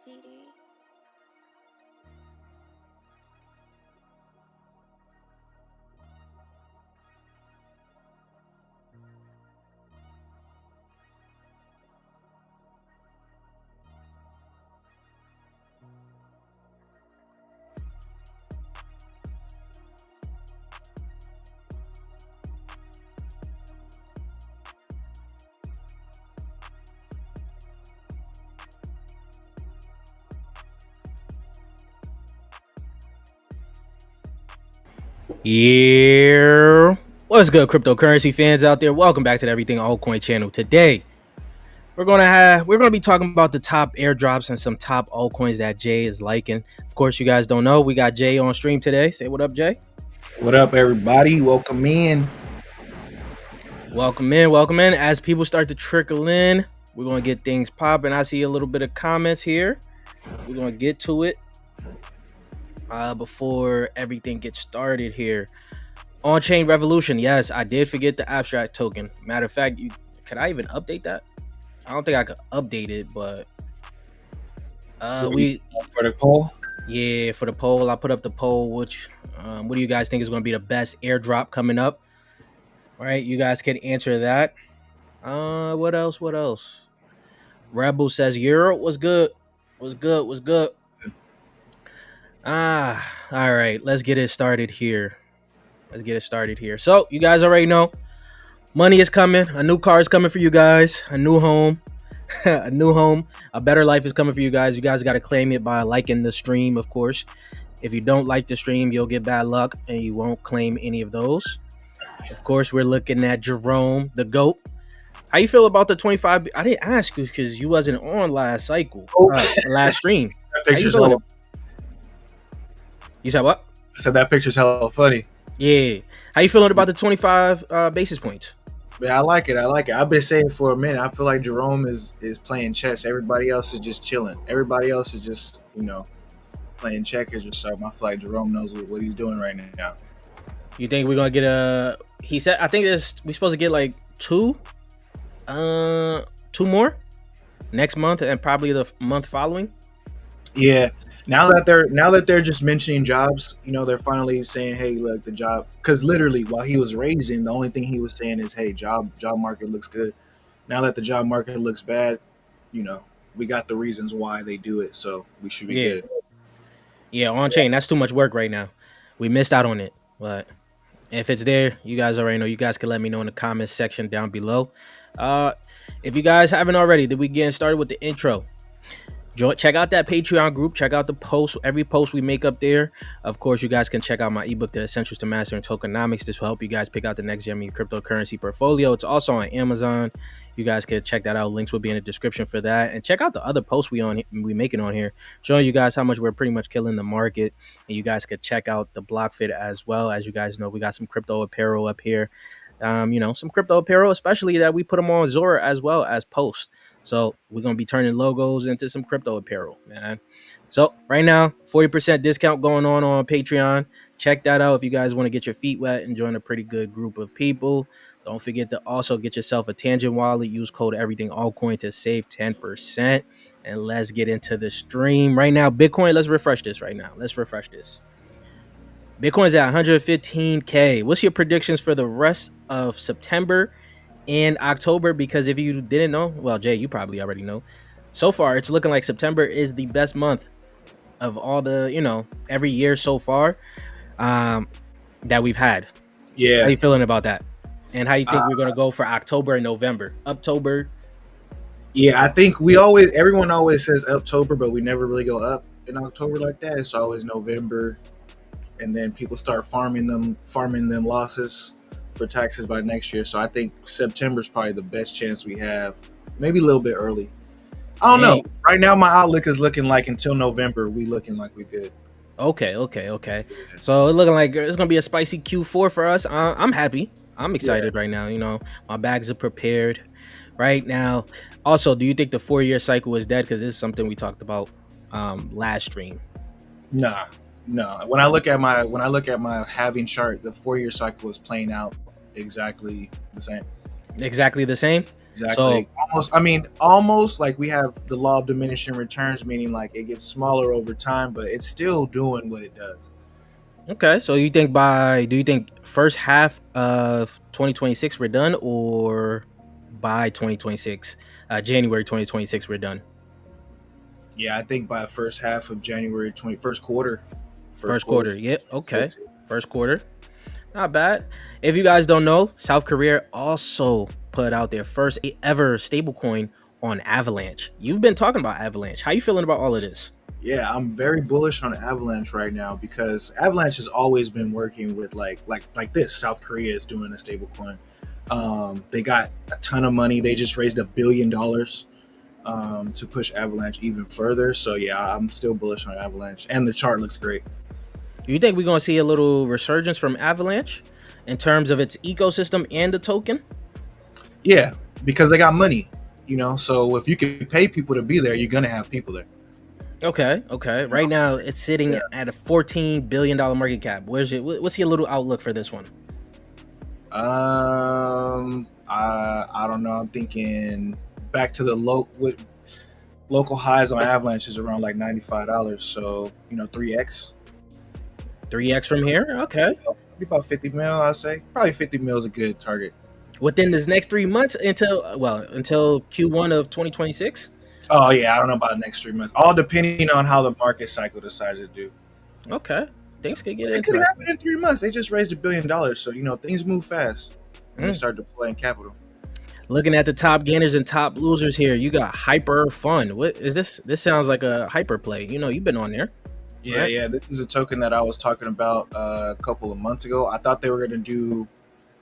CD. Yeah, what's good, cryptocurrency fans out there? Welcome back to the Everything Altcoin channel. Today, we're gonna be talking about the top airdrops and some top altcoins that Jay is liking. Of course, you guys don't know we got Jay on stream today. Say what up, Jay. What up, everybody? Welcome in. Welcome in. As people start to trickle in, we're gonna get things popping. I see a little bit of comments here. We're gonna get to it before everything gets started here. On-chain revolution. Yes, I did forget the abstract token. Matter of fact, could I even update that? I don't think I could update it, but we for the poll. Yeah, for the poll, I put up the poll. Which what do you guys think is going to be the best airdrop coming up? All right, you guys can answer that. What else? Rebel says Euro was good. Was good. All right, let's get it started here. So you guys already know, money is coming. A new car is coming for you guys. A new home. A better life is coming for you guys. You guys got to claim it by liking the stream, of course. If you don't like the stream, you'll get bad luck and you won't claim any of those. Of course, we're looking at Jerome, the GOAT. How you feel about the 25? I didn't ask you because you wasn't on last stream. You said what? I said that picture's hella funny. Yeah. How you feeling about the 25 basis points? Yeah, I like it. I've been saying for a minute. I feel like Jerome is playing chess. Everybody else is just chilling. Everybody else is just, playing checkers or something. I feel like Jerome knows what he's doing right now. You think we're gonna get he said, I think we're supposed to get like two more next month and probably the month following. Yeah. Now that they're just mentioning jobs, they're finally saying, hey, look, the job, because literally while he was raising, the only thing he was saying is, hey, job market looks good. Now that the job market looks bad, we got the reasons why they do it, so we should be good. Yeah, on chain, that's too much work right now. We missed out on it, but if it's there, you guys already know. You guys can let me know in the comments section down below. If you guys haven't already, then we getting started with the intro. Check out that Patreon group. Check out the post. Every post we make up there. Of course, you guys can check out my ebook, The Essentials to Mastering Tokenomics. This will help you guys pick out the next gem in your cryptocurrency portfolio. It's also on Amazon. You guys can check that out. Links will be in the description for that. And check out the other posts we making on here, showing you guys how much we're pretty much killing the market. And you guys could check out the block fit as well. As you guys know, we got some crypto apparel up here. Some crypto apparel, especially that we put them on Zora as well as posts. So we're going to be turning logos into some crypto apparel, man. So right now, 40% discount going on Patreon. Check that out if you guys want to get your feet wet and join a pretty good group of people. Don't forget to also get yourself a Tangent wallet. Use code EverythingAltcoin to save 10%. And let's get into the stream right now. Bitcoin, let's refresh this right now. Bitcoin's at 115K. What's your predictions for the rest of September and October? Because if you didn't know, well, Jay, you probably already know. So far, it's looking like September is the best month of all the, every year so far that we've had. Yeah. How you feeling about that? And how you think we're going to go for October and November? October? Yeah, I think everyone always says October, but we never really go up in October like that. It's always November. And then people start farming them losses for taxes by next year. So I think September is probably the best chance we have. Maybe a little bit early. I don't know. Right now, my outlook is looking like until November, we looking like we good. Okay. So it's looking like it's gonna be a spicy Q4 for us. I'm happy. I'm excited right now. My bags are prepared right now. Also, do you think the 4-year cycle is dead? Because this is something we talked about last stream. Nah. No, when I look at my halving chart, the 4-year cycle is playing out exactly the same. Exactly the same? So Exactly. Almost. I mean, almost like we have the law of diminishing returns, meaning like it gets smaller over time, but it's still doing what it does. okay, so do you think first half of 2026 we're done, or by 2026, January 2026 we're done? Yeah, I think by first half of January 21st quarter, first First quarter quarter, yep, okay, 2026. first quarter, not bad. If you guys don't know, South Korea also put out their first ever stablecoin on Avalanche. You've been talking about Avalanche. How you feeling about all of this? Yeah, I'm very bullish on Avalanche right now because Avalanche has always been working with like this. South Korea is doing a stable coin. They got a ton of money. They just raised $1 billion to push Avalanche even further. So yeah, I'm still bullish on Avalanche, and the chart looks great. Do you think we're gonna see a little resurgence from Avalanche in terms of its ecosystem and the token? Yeah, because they got money, So if you can pay people to be there, you're gonna have people there. Okay, okay. You know? Right now, it's sitting Yeah. at a $14 billion market cap. What's your little outlook for this one? I don't know. I'm thinking back to the local highs on Avalanche is around like $95. So 3x. 3x from here? Okay. Maybe about 50 mil, I'd say. Probably 50 mil is a good target. Within this next 3 months until Q1 of 2026? Oh yeah, I don't know about the next 3 months. All depending on how the market cycle decides to do. Okay. Things could get It could interesting. happen in 3 months. They just raised $1 billion, so things move fast when they start deploying capital. Looking at the top gainers and top losers here, you got Hyper Fun. What is this? This sounds like a hyper play. You've been on there. Yeah, Right? yeah. This is a token that I was talking about a couple of months ago. I thought they were going to do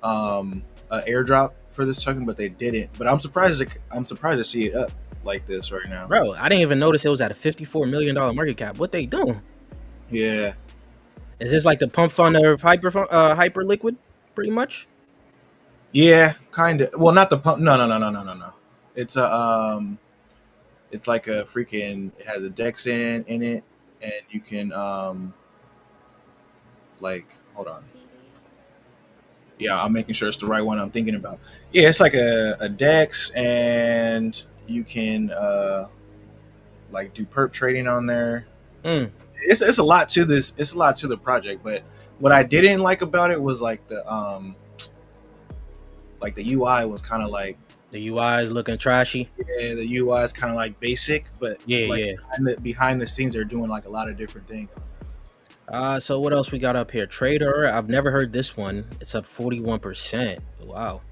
an airdrop for this token, but they didn't. But I'm surprised. I'm surprised to see it up like this right now. Bro, I didn't even notice it was at a $54 million market cap. What they doing? Yeah, Is this like the pump fund of hyper liquid, pretty much? yeah, kind of. Well, not the pump. No, no, no, no, no, no, no. It's it's like a freaking. It has a dex in it, and you can like hold on. Yeah, I'm making sure it's the right one I'm thinking about. Yeah, it's like a dex, and you can like do perp trading on there. Mm. It's a lot to this. It's a lot to the project, but what I didn't like about it was like the UI was kind of like, The UI is looking trashy. yeah, the UI is kind of like basic, but Yeah, like yeah. behind the scenes they're doing like a lot of different things. So what else we got up here? Trader. I've never heard this one. It's up 41%. Wow.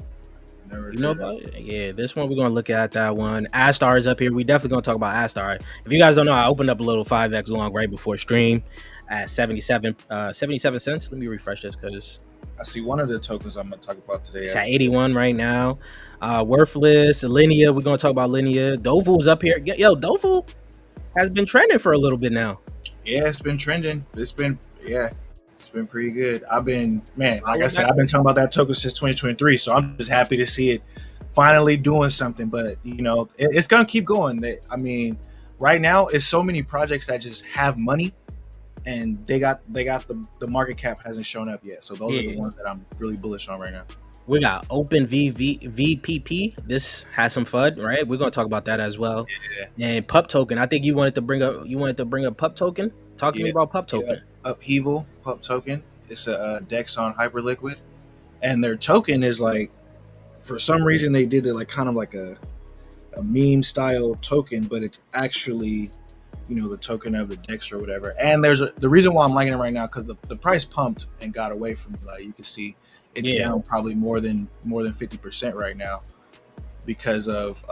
Never You know heard of about it? Yeah, this one we're gonna look at that one. Astar is up here. We definitely gonna talk about Astar. If you guys don't know, I opened up a little 5x long right before stream at 77 cents. Let me refresh this because I see one of the tokens I'm gonna talk about today. it's at 81 right now. Worthless, Linea. We're gonna talk about Linea. Dovu's up here. Yo, Dovu has been trending for a little bit now. Yeah, it's been trending. It's been pretty good. I've been like I said, I've been talking about that token since 2023. So I'm just happy to see it finally doing something. But it's gonna keep going. I mean, right now it's so many projects that just have money, and they got the market cap hasn't shown up yet. So those are the ones that I'm really bullish on right now. We got Open VPP. This has some FUD, right? We're gonna talk about that as well. Yeah. And Pup Token. I think you wanted to bring up Pup Token. Talk to me about Pup Token. Upheaval Pup Token. It's a DEX on Hyperliquid, and their token is like, for some reason they did it like kind of like a meme style token, but it's actually the token of the DEX or whatever. And the reason why I'm liking it right now because the price pumped and got away from you can see. It's down probably more than 50% right now because of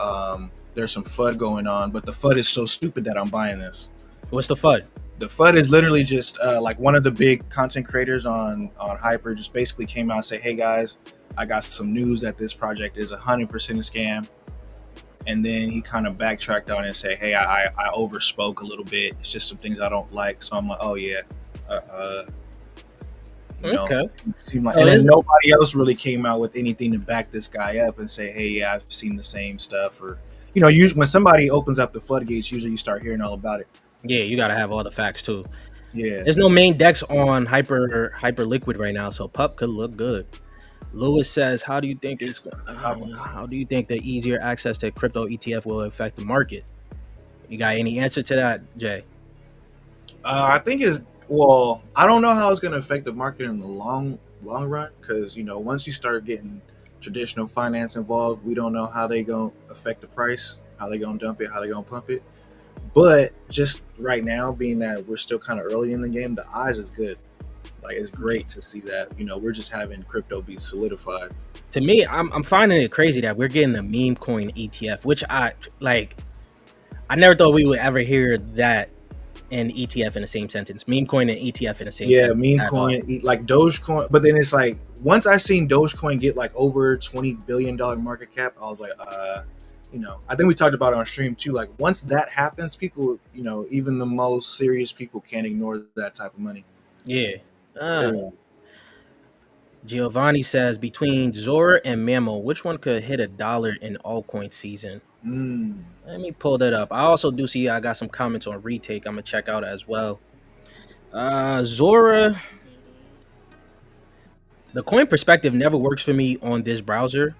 there's some FUD going on, but the FUD is so stupid that I'm buying this. What's the FUD? The FUD is literally just like one of the big content creators on Hyper just basically came out and say, "Hey guys, I got some news that this project is 100% a scam." And then he kind of backtracked on it and say, "Hey, I overspoke a little bit. It's just some things I don't like." So I'm like, "Oh yeah." Okay. Seemed like, and then nobody else really came out with anything to back this guy up and say, "Hey, yeah, I've seen the same stuff." Or, usually when somebody opens up the floodgates, usually you start hearing all about it. Yeah, you gotta have all the facts too. Yeah. There's no main DEX on Hyper Liquid right now, so Pup could look good. Lewis says, "How do you think it's Topics. how do you think the easier access to crypto ETF will affect the market?" You got any answer to that, Jay? I think it's well. I don't know how it's going to affect the market in the long run because once you start getting traditional finance involved, we don't know how they going to affect the price, how they going to dump it, how they going to pump it. But just right now, being that we're still kind of early in the game, the eyes is good. Like it's great to see that we're just having crypto be solidified. To me, I'm finding it crazy that we're getting a meme coin ETF, which I like. I never thought we would ever hear that and ETF in the same sentence. Meme coin and ETF in the same Yeah, sentence meme at all. coin, like Dogecoin, but then it's like once I seen Dogecoin get like over $20 billion market cap, I was like, I think we talked about it on stream too. Like once that happens, people, even the most serious people can't ignore that type of money. Yeah. Yeah. Giovanni says, between Zora and Mammo, which one could hit $1 in altcoin season? Mm. Let me pull that up. I also do see I got some comments on retake. I'm gonna check out as well. Zora, the coin perspective never works for me on this browser.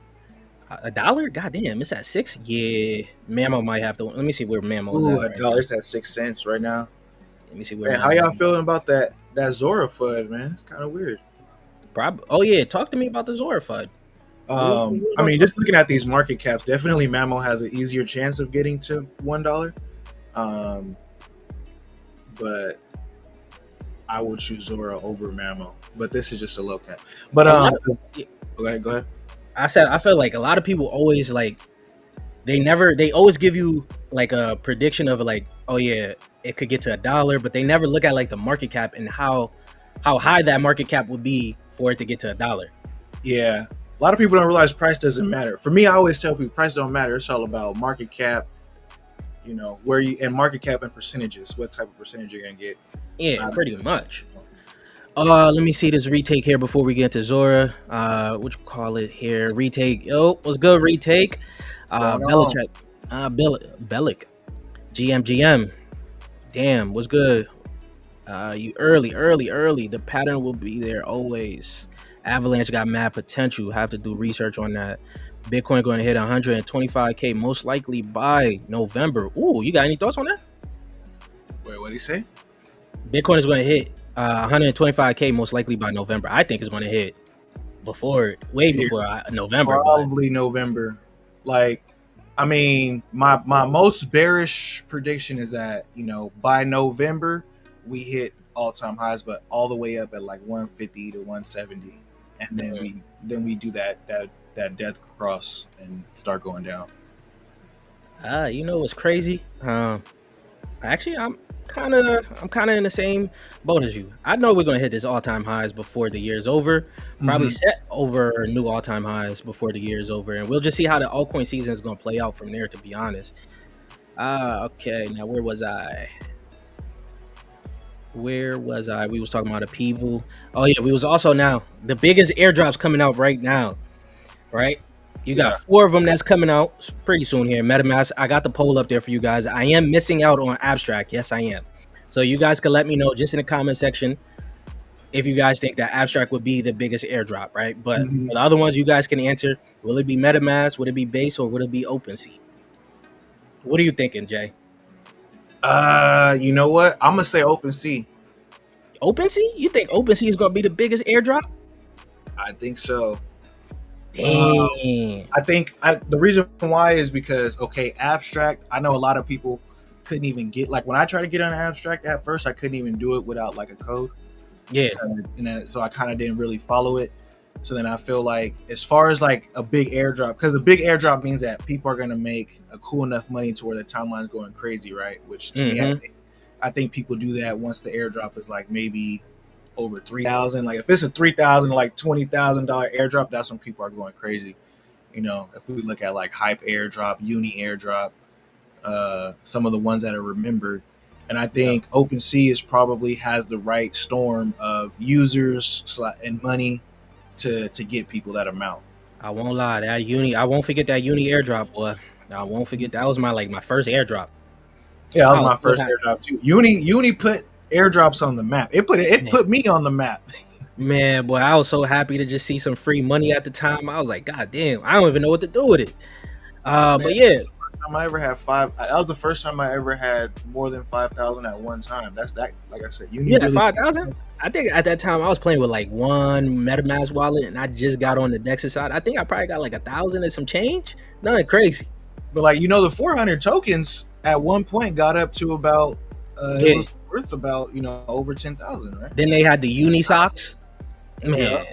$1? God damn, it's at 6. Yeah, Mammo might have to. Let me see where Mammo is Ooh, at a right dollar. now. It's at 6 cents right now. Let me see where Man, how Mammo y'all is. feeling about that Zora FUD, man? It's kind of weird. Oh yeah, talk to me about the Zora FUD. I mean, just looking at these market caps, definitely Mammo has an easier chance of getting to $1. But I would choose Zora over Mammo. But this is just a low cap. But go ahead. I said I feel like a lot of people always like they always give you like a prediction of like, oh yeah, it could get to $1, but they never look at like the market cap and how high that market cap would be for it to get to $1. Yeah, a lot of people don't realize price doesn't matter. For me, I always tell people price don't matter. It's all about market cap. Where you and market cap and percentages. What type of percentage you're gonna get? Yeah, pretty much. Let me see this retake here before we get to Zora. What you call it here? Retake. Oh, what's good? Retake. Belichick. Bellick. GM. Damn, what's good? You early. The pattern will be there always. Avalanche got mad potential. Have to do research on that. Bitcoin going to hit 125K most likely by November. Ooh, you got any thoughts on that? Wait, what did he say? Bitcoin is going to hit 125K most likely by November. I think it's going to hit way before November. Probably November. Like, I mean, my most bearish prediction is that by November we hit all-time highs, but all the way up at like 150 to 170, and then we do that death cross and start going down. You know what's crazy? Actually, I'm kind of in the same boat as you. I know we're gonna hit this all-time highs before the year's over. Probably set over new all-time highs before the year's over, and we'll just see how the altcoin season is gonna play out from there. To be honest. Okay. Now where was I? We was talking about a people. Oh yeah, we was also now the biggest airdrops coming out right now. Right? You got 4 of them that's coming out pretty soon here. MetaMask. I got the poll up there for you guys. I am missing out on Abstract. Yes, I am. So you guys can let me know just in the comment section if you guys think that Abstract would be the biggest airdrop, right? But for the other ones, you guys can answer. Will it be MetaMask? Would it be Base? Or would it be OpenSea? What are you thinking, Jay? You know what? I'm gonna say OpenSea. OpenSea? You think OpenSea is gonna be the biggest airdrop? I think so. Dang. I think the reason why is because Abstract. I know a lot of people couldn't even get, like, when I tried to get on Abstract at first, I couldn't even do it without like a code. Yeah. And then so I kind of didn't really follow it. So then I feel like as far as like a big airdrop, because a big airdrop means that people are gonna make a cool enough money to where the timeline's going crazy, right? Which to me, I think people do that once the airdrop is like maybe over 3,000. Like if it's a 3,000, like $20,000 airdrop, that's when people are going crazy. If we look at like Hype Airdrop, Uni Airdrop, some of the ones that are remembered, and I think OpenSea is probably has the right storm of users and money to get people that amount. I won't lie, that Uni, I won't forget that Uni airdrop, boy. I won't forget that was my first airdrop. Yeah, that was my first airdrop too. Uni put airdrops on the map. It put me on the map. Man, boy, I was so happy to just see some free money at the time. I was like, God damn, I don't even know what to do with it. Man, But yeah, that's the first time I ever had five. That was the first time I ever had more than 5,000 at one time. That's that. Like I said, uni you had really. 5,000. I think at that time I was playing with like one MetaMask wallet, and I just got on the Dexter side. I think I probably got like 1,000 and some change. Nothing crazy. But like the 400 tokens at one point got up to about. Yeah. It was worth about over 10,000, right? Then they had the uni socks. Man,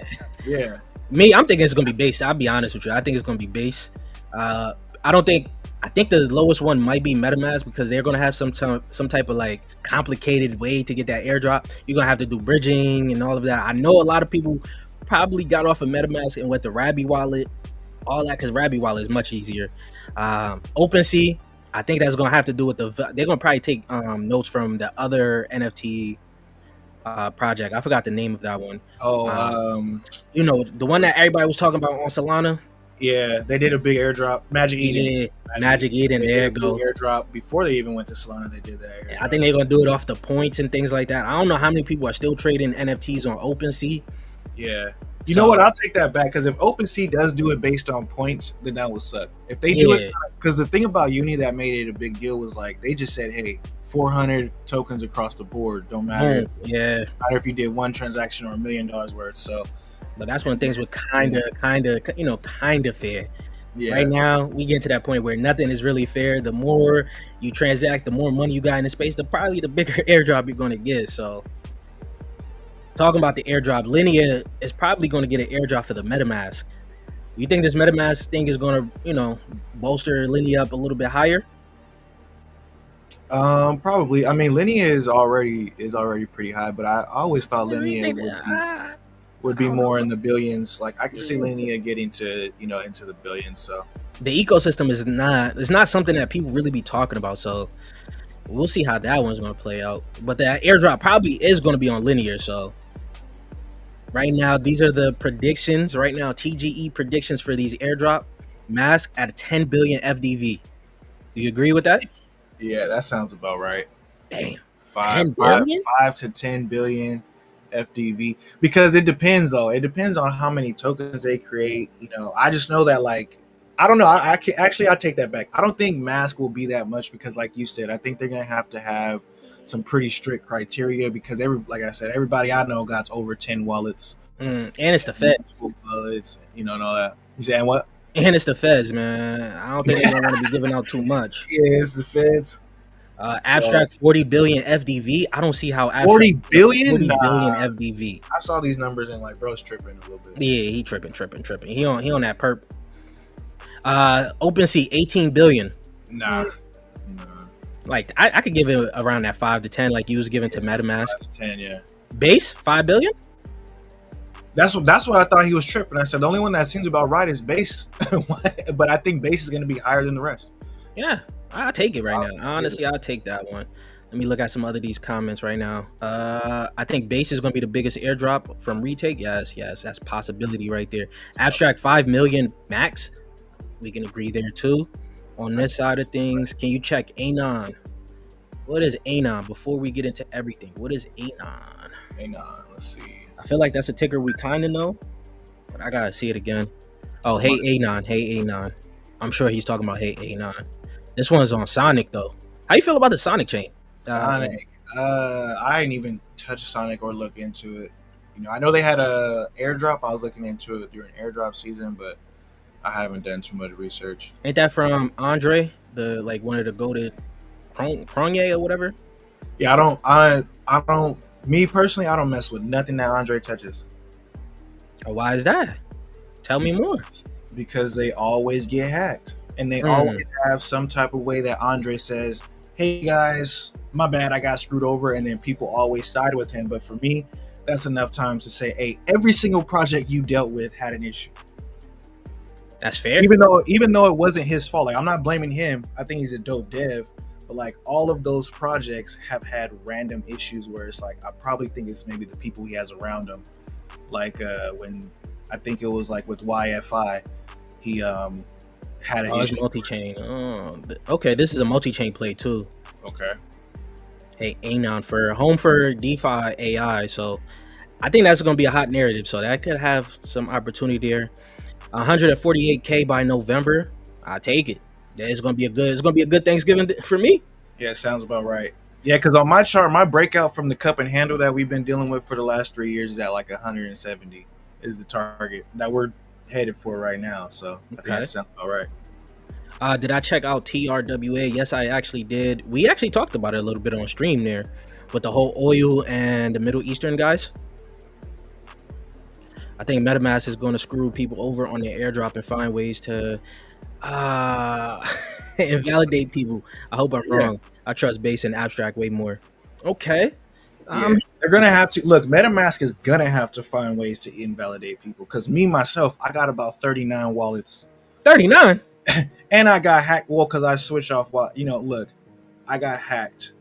Yeah. me, I'm thinking it's gonna be base. I'll be honest with you. I think it's gonna be base. I don't think. I think the lowest one might be MetaMask because they're gonna have some type of like complicated way to get that airdrop. You're gonna have to do bridging and all of that. I know a lot of people probably got off of MetaMask and went to Rabby wallet, all that because Rabby wallet is much easier. OpenSea, I think that's gonna have to do with they're gonna probably take notes from the other NFT project. I forgot the name of that one. The one that everybody was talking about on Solana. Yeah, they did a big airdrop. Magic Eden. Yeah, Magic Eden. There you go. Airdrop before they even went to Solana. They did that. I think they're gonna do it off the points and things like that. I don't know how many people are still trading NFTs on OpenSea. Yeah. You know what? I'll take that back because if OpenSea does do it based on points, then that would suck. If they do it, because the thing about Uni that made it a big deal was like they just said, "Hey, 400 tokens across the board. Don't matter. Yeah. Matter if you did one transaction or $1 million worth." So. But that's when things were kind of fair. Yeah. Right now, we get to that point where nothing is really fair. The more you transact, the more money you got in the space, probably the bigger airdrop you're going to get. So, talking about the airdrop, Linea is probably going to get an airdrop for the MetaMask. You think this MetaMask thing is going to, bolster Linea up a little bit higher? Probably. I mean, Linea is already pretty high, but I always thought Linea would be more in the billions. Like I can see Linea getting to into the billions. So the ecosystem is not something that people really be talking about. So we'll see how that one's going to play out. But the airdrop probably is going to be on Linear. So right now, these are the predictions. Right now, TGE predictions for these airdrop mask at 10 billion FDV. Do you agree with that? Yeah, that sounds about right. Damn, 5 to 10 billion. FDV, because it depends though. It depends on how many tokens they create. I just know that I don't know. I take that back. I don't think mask will be that much because, like you said, I think they're gonna have to have some pretty strict criteria because like I said, everybody I know got over 10 wallets. And it's the Fed wallets, and all that. You saying what? And it's the Feds, man. I don't think they're gonna want to be giving out too much. Yeah, it's the Feds. Abstract 40 billion FDV. I don't see how 40 billion FDV. I saw these numbers and bro's tripping a little bit. Yeah, he tripping. He on that perp. OpenSea 18 billion. Nah. Like I could give it around that 5 to 10, like you was giving to MetaMask. 5 to 10, yeah. Base 5 billion. That's what I thought he was tripping. I said the only one that seems about right is Base, but I think Base is going to be higher than the rest. Yeah. I'll take it right now. Honestly, I'll take that one. Let me look at some other these comments right now. I think Base is going to be the biggest airdrop from retake. Yes, that's possibility right there. Abstract 5 million max. We can agree there too. On this side of things, can you check Anon? What is Anon before we get into everything? What is Anon? Anon, let's see. I feel like that's a ticker we kind of know, but I gotta see it again. Oh, hey Anon. I'm sure he's talking about hey Anon. This one's on Sonic though. How you feel about the Sonic chain? Sonic. I didn't even touch Sonic or look into it. I know they had a airdrop. I was looking into it during airdrop season, but I haven't done too much research. Ain't that from Andre, the one of the goated Kronye or whatever? Yeah, I don't. Me personally, I don't mess with nothing that Andre touches. Why is that? Tell me more. Because they always get hacked. And they always have some type of way that Andre says, hey guys, my bad, I got screwed over. And then people always side with him. But for me, that's enough time to say, hey, every single project you dealt with had an issue. That's fair. Even though it wasn't his fault. I'm not blaming him. I think he's a dope dev. But all of those projects have had random issues where it's I probably think it's maybe the people he has around him. When I think it was with YFI, he had an issue. Multi-chain. Okay, this is a multi-chain play too. Okay. Hey, Anon for home for DeFi AI. So I think that's gonna be a hot narrative, so that could have some opportunity there. 148K by November. I take it. It's gonna be a good. It's gonna be a good Thanksgiving for me. Yeah, sounds about right. Yeah, because on my chart, my breakout from the cup and handle that we've been dealing with for the last 3 years is at like 170 is the target that we're headed for right now. So I think that sounds about right. Did I check out TRWA? Yes, I actually did. We actually talked about it a little bit on stream there with the whole oil and the Middle Eastern guys. I think MetaMask is going to screw people over on their airdrop and find ways to invalidate people. I hope I'm wrong. I trust base and abstract way more. Okay. They're gonna have to look. MetaMask is gonna have to find ways to invalidate people. Because me myself, I got about 39 wallets. 39. And I got hacked. Well, because I switched off. Look, I got hacked.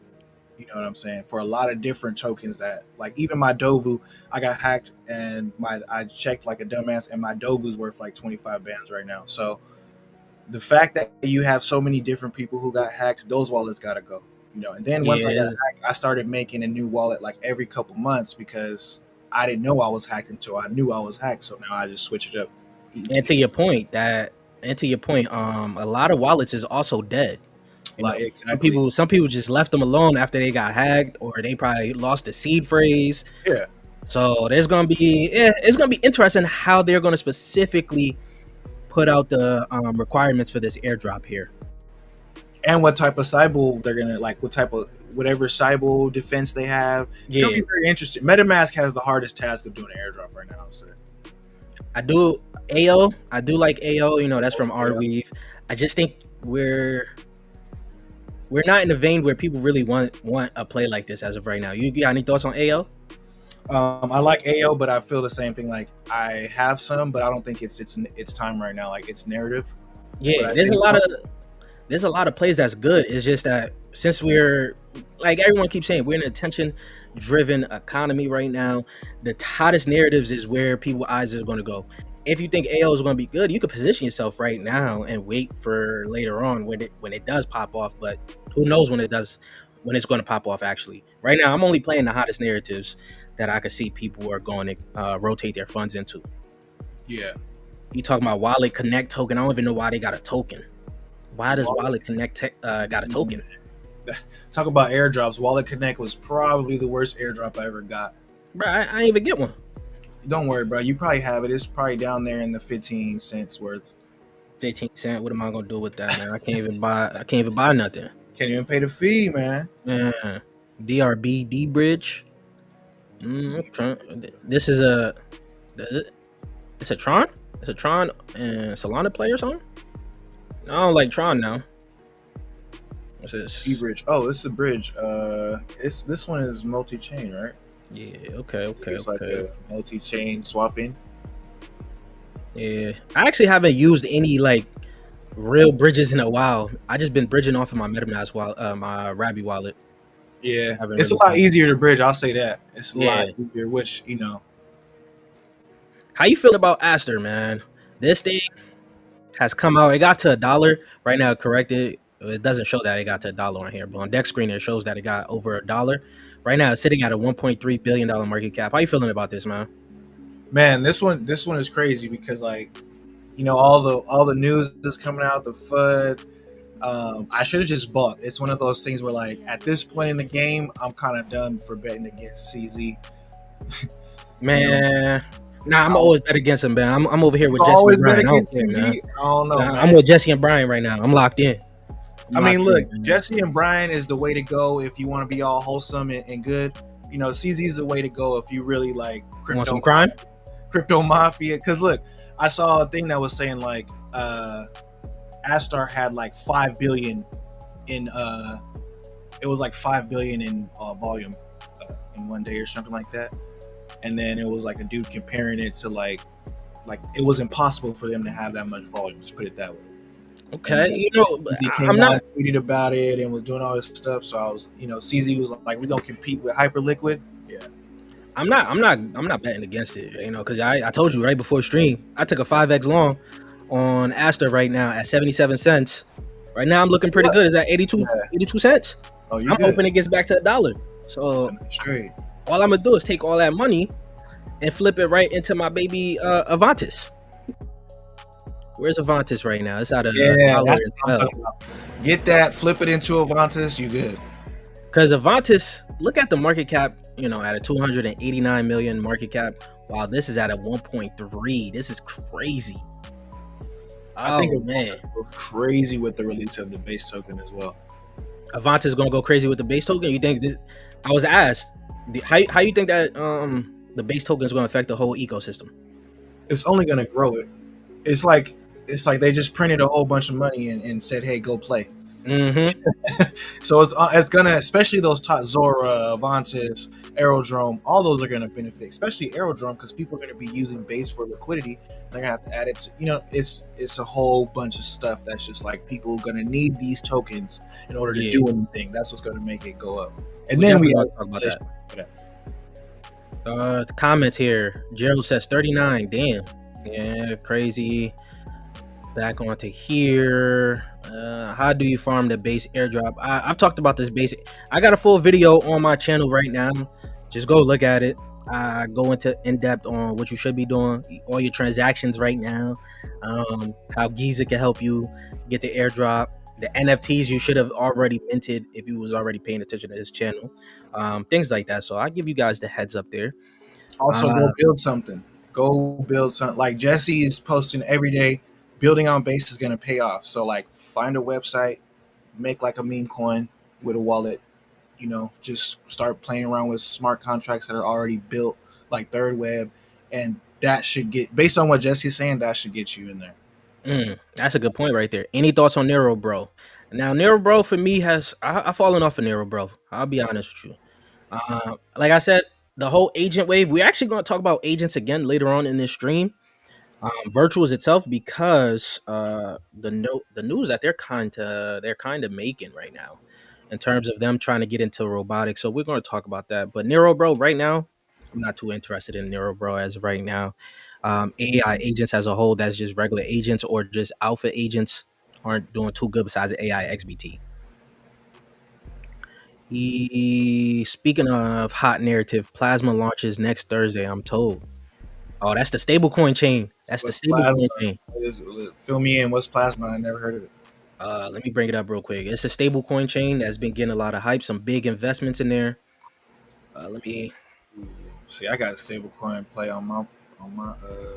You know what I'm saying? For a lot of different tokens that, like, even my Dovu, I got hacked, and I checked like a dumbass, and my Dovu's worth like 25 bands right now. So the fact that you have so many different people who got hacked, those wallets gotta go. And then once I got hacked, I started making a new wallet like every couple months because I didn't know I was hacked until I knew I was hacked. So now I just switch it up. And to your point, a lot of wallets is also dead. Exactly. Some people just left them alone after they got hacked, or they probably lost the seed phrase. Yeah. So it's gonna be interesting how they're gonna specifically put out the requirements for this airdrop here, and what type of Cybele they're gonna like. What type of whatever Cybele defense they have. It's gonna be very interesting. MetaMask has the hardest task of doing an airdrop right now. So I do AO. I do like AO. That's from Arweave. I just think we're not in the vein where people really want a play like this as of right now. You got any thoughts on AO? I like AO, but I feel the same thing. Like, I have some, but I don't think it's time right now. Like, it's narrative. Yeah, there's a lot of plays that's good. It's just that since we're, like everyone keeps saying, we're in an attention-driven economy right now. The hottest narratives is where people's eyes are going to go. If you think AO is going to be good, you could position yourself right now and wait for later on when it does pop off. But who knows when it's going to pop off? Actually, right now I'm only playing the hottest narratives that I could see people are going to rotate their funds into. Yeah, you talking about Wallet Connect token? I don't even know why they got a token. Why does Wallet Connect got a token? Talk about airdrops. Wallet Connect was probably the worst airdrop I ever got. Bro, I didn't even get one. Don't worry, bro. You probably have it. It's probably down there in the 15 cents worth. 15 cents. What am I gonna do with that, man? I can't even buy nothing. Can't even pay the fee, man. DRB D bridge. This is it's a Tron. It's a Tron and Solana play or something. I don't like Tron now. What's this? D bridge. Oh, it's a bridge. This one is multi-chain, right? Yeah. Okay. It's like a multi-chain swapping. Yeah, I actually haven't used any like real bridges in a while. I just been bridging off of my MetaMask wallet, my Rabby wallet. Yeah, it's a lot easier to bridge. I'll say that it's a lot easier. Which how you feel about Aster, man? This thing has come out. It got to $1 right now. Corrected. It doesn't show that it got to $1 on here, but on deck screen it shows that it got over $1. Right now it's sitting at a $1.3 billion market cap. How you feeling about this, man? Man, this one is crazy because all the news is coming out, the FUD. I should have just bought. It's one of those things where like at this point in the game, I'm kind of done for betting against CZ. Man, nah, I'm always bet against him, man. I'm over here with Jesse and Brian. I don't know. I'm with Jesse and Brian right now. I'm locked in. Look, Jesse and Brian is the way to go if you want to be all wholesome and good. CZ is the way to go if you really like want some crime, crypto mafia. Because look, I saw a thing that was saying like Aster had like 5 billion in it was like 5 billion in volume in one day or something like that. And then it was like a dude comparing it to like it was impossible for them to have that much volume. Just put it that way. Okay, I'm not tweeting about it and was doing all this stuff. So I was, CZ was like, "We're gonna compete with Hyperliquid." Yeah, I'm not betting against it, because I told you right before stream, I took a 5x long on Aster right now at 77 cents. Right now I'm looking pretty good. It's at 82 cents. Oh, I'm hoping it gets back to $1. So straight. All I'm gonna do is take all that money and flip it right into my baby Avantis. Where's Avantis right now? It's at a Yeah, dollar that's and what I'm 12. talking about. Get that, flip it into Avantis, you good. Because Avantis, look at the market cap, at a 289 million market cap. Wow, this is at a 1.3. This is crazy. I think Oh man, Avantis will go crazy with the release of the base token as well. Avantis gonna go crazy with the base token. You think? I was asked, how you think that the base token is gonna affect the whole ecosystem? It's only gonna grow it. It's like they just printed a whole bunch of money and said, "Hey, go play." Mm-hmm. So it's gonna, especially those top Zora, Avantis, Aerodrome, all those are gonna benefit, especially Aerodrome because people are gonna be using base for liquidity. They're gonna have to add it to, it's a whole bunch of stuff that's just like people are gonna need these tokens in order to Yeah, do anything. That's what's gonna make it go up. And we then we definitely gonna have talk about that. Comments here. Gerald says 39. Damn. Yeah, crazy. Back onto here. How do you farm the base airdrop? I've talked about this base. I got a full video on my channel right now. Just go look at it. I go into in depth on what you should be doing, all your transactions right now, how Giza can help you get the airdrop, the NFTs you should have already minted if you was already paying attention to this channel, things like that. So I give you guys the heads up there. also Uh, go build something. Go build something. Like Jesse is posting every day. Building on base is gonna pay off. So like, find a website, make like a meme coin with a wallet, just start playing around with smart contracts that are already built, like Third Web, and that should get, based on what Jesse's saying, that should get you in there. That's a good point right there. Any thoughts on Nero Bro? Now, Nero Bro for me I've fallen off of Nero Bro. I'll be honest with you. Like I said, the whole agent wave. We're actually going to talk about agents again later on in this stream. Virtuals itself, because the news that they're kind of making right now, in terms of them trying to get into robotics. So we're going to talk about that. But Nero Bro, right now, I'm not too interested in Nero Bro as of right now. AI agents as a whole, that's just regular agents or just alpha agents, aren't doing too good besides AI XBT. Speaking of hot narrative, Plasma launches next Thursday, I'm told. Oh, that's the stablecoin chain. That's the What's Plasma? stablecoin chain. Fill me in. What's Plasma? I never heard of it. Let me bring it up real quick. It's a stablecoin chain that's been getting a lot of hype, some big investments in there. Let me. See, I got a stable coin play on my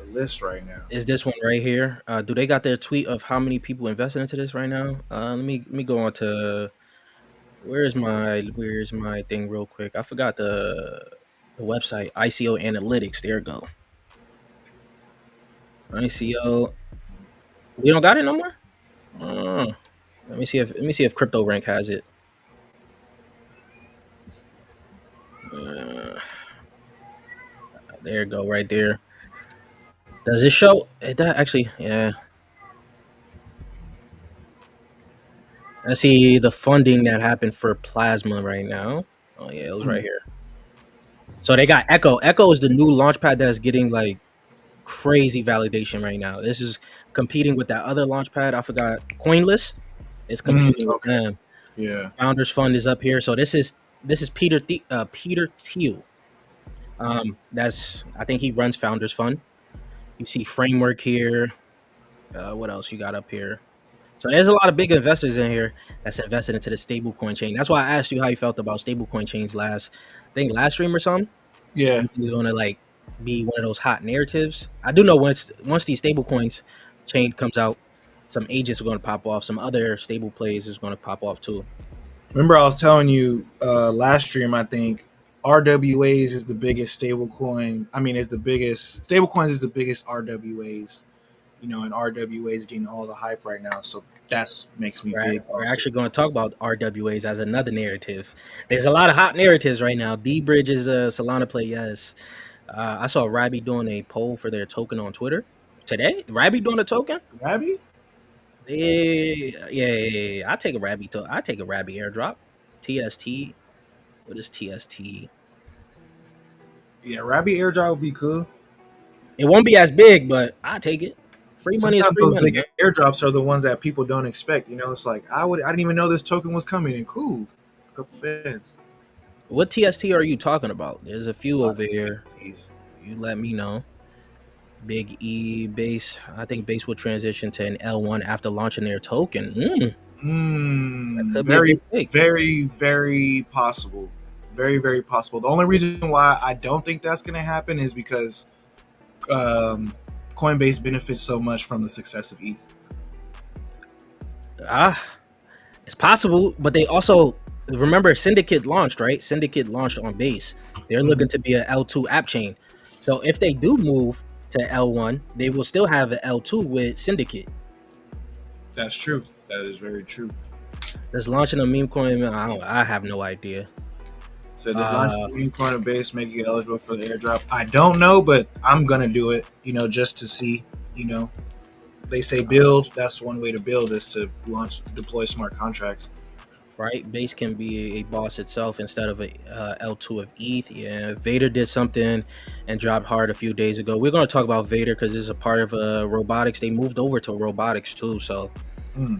list right now. Is this one right here? Do they got their tweet of how many people invested into this right now? Let me go on to where's my thing real quick. I forgot the website ICO Analytics. There it go. ICO. We don't got it no more. Uh, let me see if Crypto Rank has it. Uh, there you go, right there. Does it show? It does actually. Yeah. Let's see the funding that happened for Plasma right now. Oh yeah, it was Hmm. right here. So they got Echo. Echo is the new launchpad that's getting like crazy validation right now. This is competing with that other launchpad. I forgot. Coinless. It's competing with Okay. them. Yeah. Founders Fund is up here. So this is Peter Thiel. That's I think he runs Founders Fund. You see Framework here. What else you got up here? So there's a lot of big investors in here that's invested into the stablecoin chain. That's why I asked you how you felt about stablecoin chains last stream or something. Yeah. You think it's gonna like be one of those hot narratives? I do know once these stablecoins chain comes out, some agents are gonna pop off, some other stable plays is gonna pop off too. Remember, I was telling you last stream. I think RWAs is the biggest stable coin. I mean, is the biggest stable coins is the biggest RWAs. And RWAs getting all the hype right now. So that's makes me big We're on actually stable. going to talk about RWAs as another narrative. There's a lot of hot narratives right now. D Bridge is a Solana play, yes. I saw Rabby doing a poll for their token on Twitter today. Rabby doing a token? Rabby? Yeah. I take a Rabby I take a Rabby airdrop. TST. What is TST? Yeah, Rabby airdrop would be cool. It won't be as big, but I take it. Free money is Sometimes free those money, big man. airdrops are the ones that people don't expect. It's like I didn't even know this token was coming, and cool, a couple bands. What TST are you talking about? There's a few A lot over of here. TSTs. You let me know. Big E base. I think base will transition to an L1 after launching their token. That could be a big Very, take. very, very possible. Very, very possible. The only reason why I don't think that's going to happen is because um, Coinbase benefits so much from the success of ETH. Ah, it's possible, but they also remember Syndicate launched, right? Syndicate launched on base. They're Mhm. looking to be an L2 app chain. So if they do move to L1, they will still have an L2 with Syndicate. That's true. That is very true. That's launching a meme coin. I have no idea. So this launch Uh, green Coinbase making it eligible for the airdrop. I don't know, but I'm gonna do it. Just to see. They say build. That's one way to build is to deploy smart contracts. right, base can be a boss itself instead of a L2 of ETH. Yeah, Vader did something and dropped hard a few days ago. We're going to talk about Vader because it's a part of Robotics. They moved over to Robotics too. So Hmm.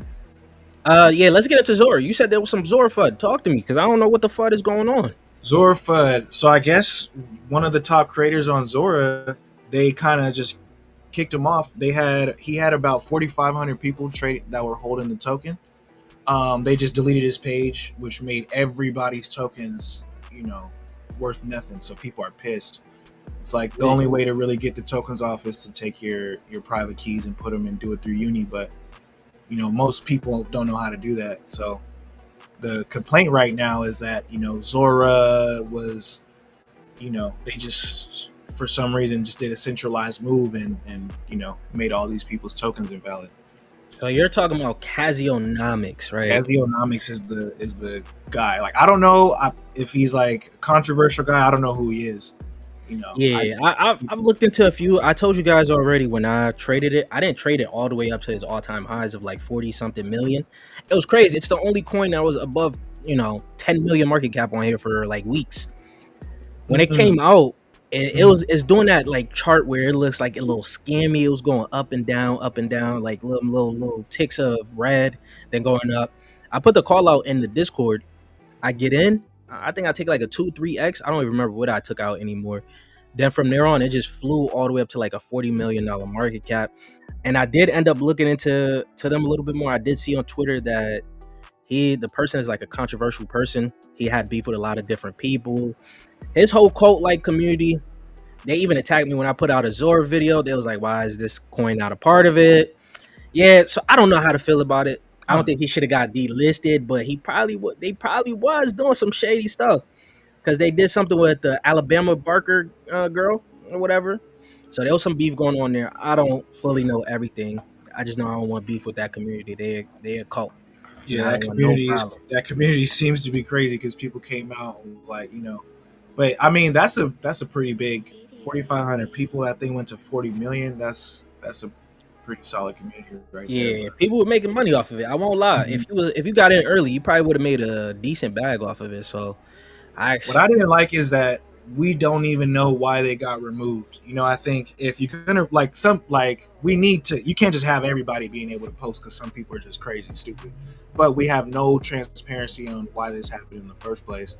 yeah, let's get into Zora. You said there was some Zora FUD. Talk to me because I don't know what the FUD is going on. Zora FUD. So I guess one of the top creators on Zora, they kind of just kicked him off. He had about 4,500 people trade that were holding the token. They just deleted his page, which made everybody's tokens, worth nothing. So people are pissed. It's like the only way to really get the tokens off is to take your private keys and put them and do it through Uni. But most people don't know how to do that. So the complaint right now is that Zora was, they just for some reason just did a centralized move and made all these people's tokens invalid. So you're talking about Casionomics, right? Casionomics is the guy. Like I don't know if he's like a controversial guy. I don't know who he is. Yeah, I've looked into a few. I told you guys already when I traded it. I didn't trade it all the way up to his all-time highs of like 40 something million. It was crazy. It's the only coin that was above 10 million market cap on here for like weeks. When it came out, it's doing that like chart where it looks like a little scammy. It was going up and down, like little ticks of red, then going up. I put the call out in the Discord. I get in. I think I take like a 2-3x. I don't even remember what I took out anymore. Then from there on, it just flew all the way up to like a $40 million market cap. And I did end up looking into them a little bit more. I did see on Twitter that the person is like a controversial person. He had beef with a lot of different people. His whole cult like community, they even attacked me when I put out a Zora video. They was like, why is this coin not a part of it? Yeah, so I don't know how to feel about it. I don't think he should have got delisted, but they probably was doing some shady stuff because they did something with the Alabama Barker girl or whatever. So there was some beef going on there. I don't fully know everything. I just know I don't want beef with that community. They a cult. And Yeah, I that don't want no community problem. seems to be crazy because people came out and was like, but I mean that's a pretty big 4,500 people. That thing went to 40 million. That's a pretty solid community right there. Yeah, But people were making money off of it. I won't lie. If you got in early, you probably would have made a decent bag off of it. So what I didn't like is that we don't even know why they got removed. I think if you're gonna we need to. You can't just have everybody being able to post because some people are just crazy and stupid. But we have no transparency on why this happened in the first place.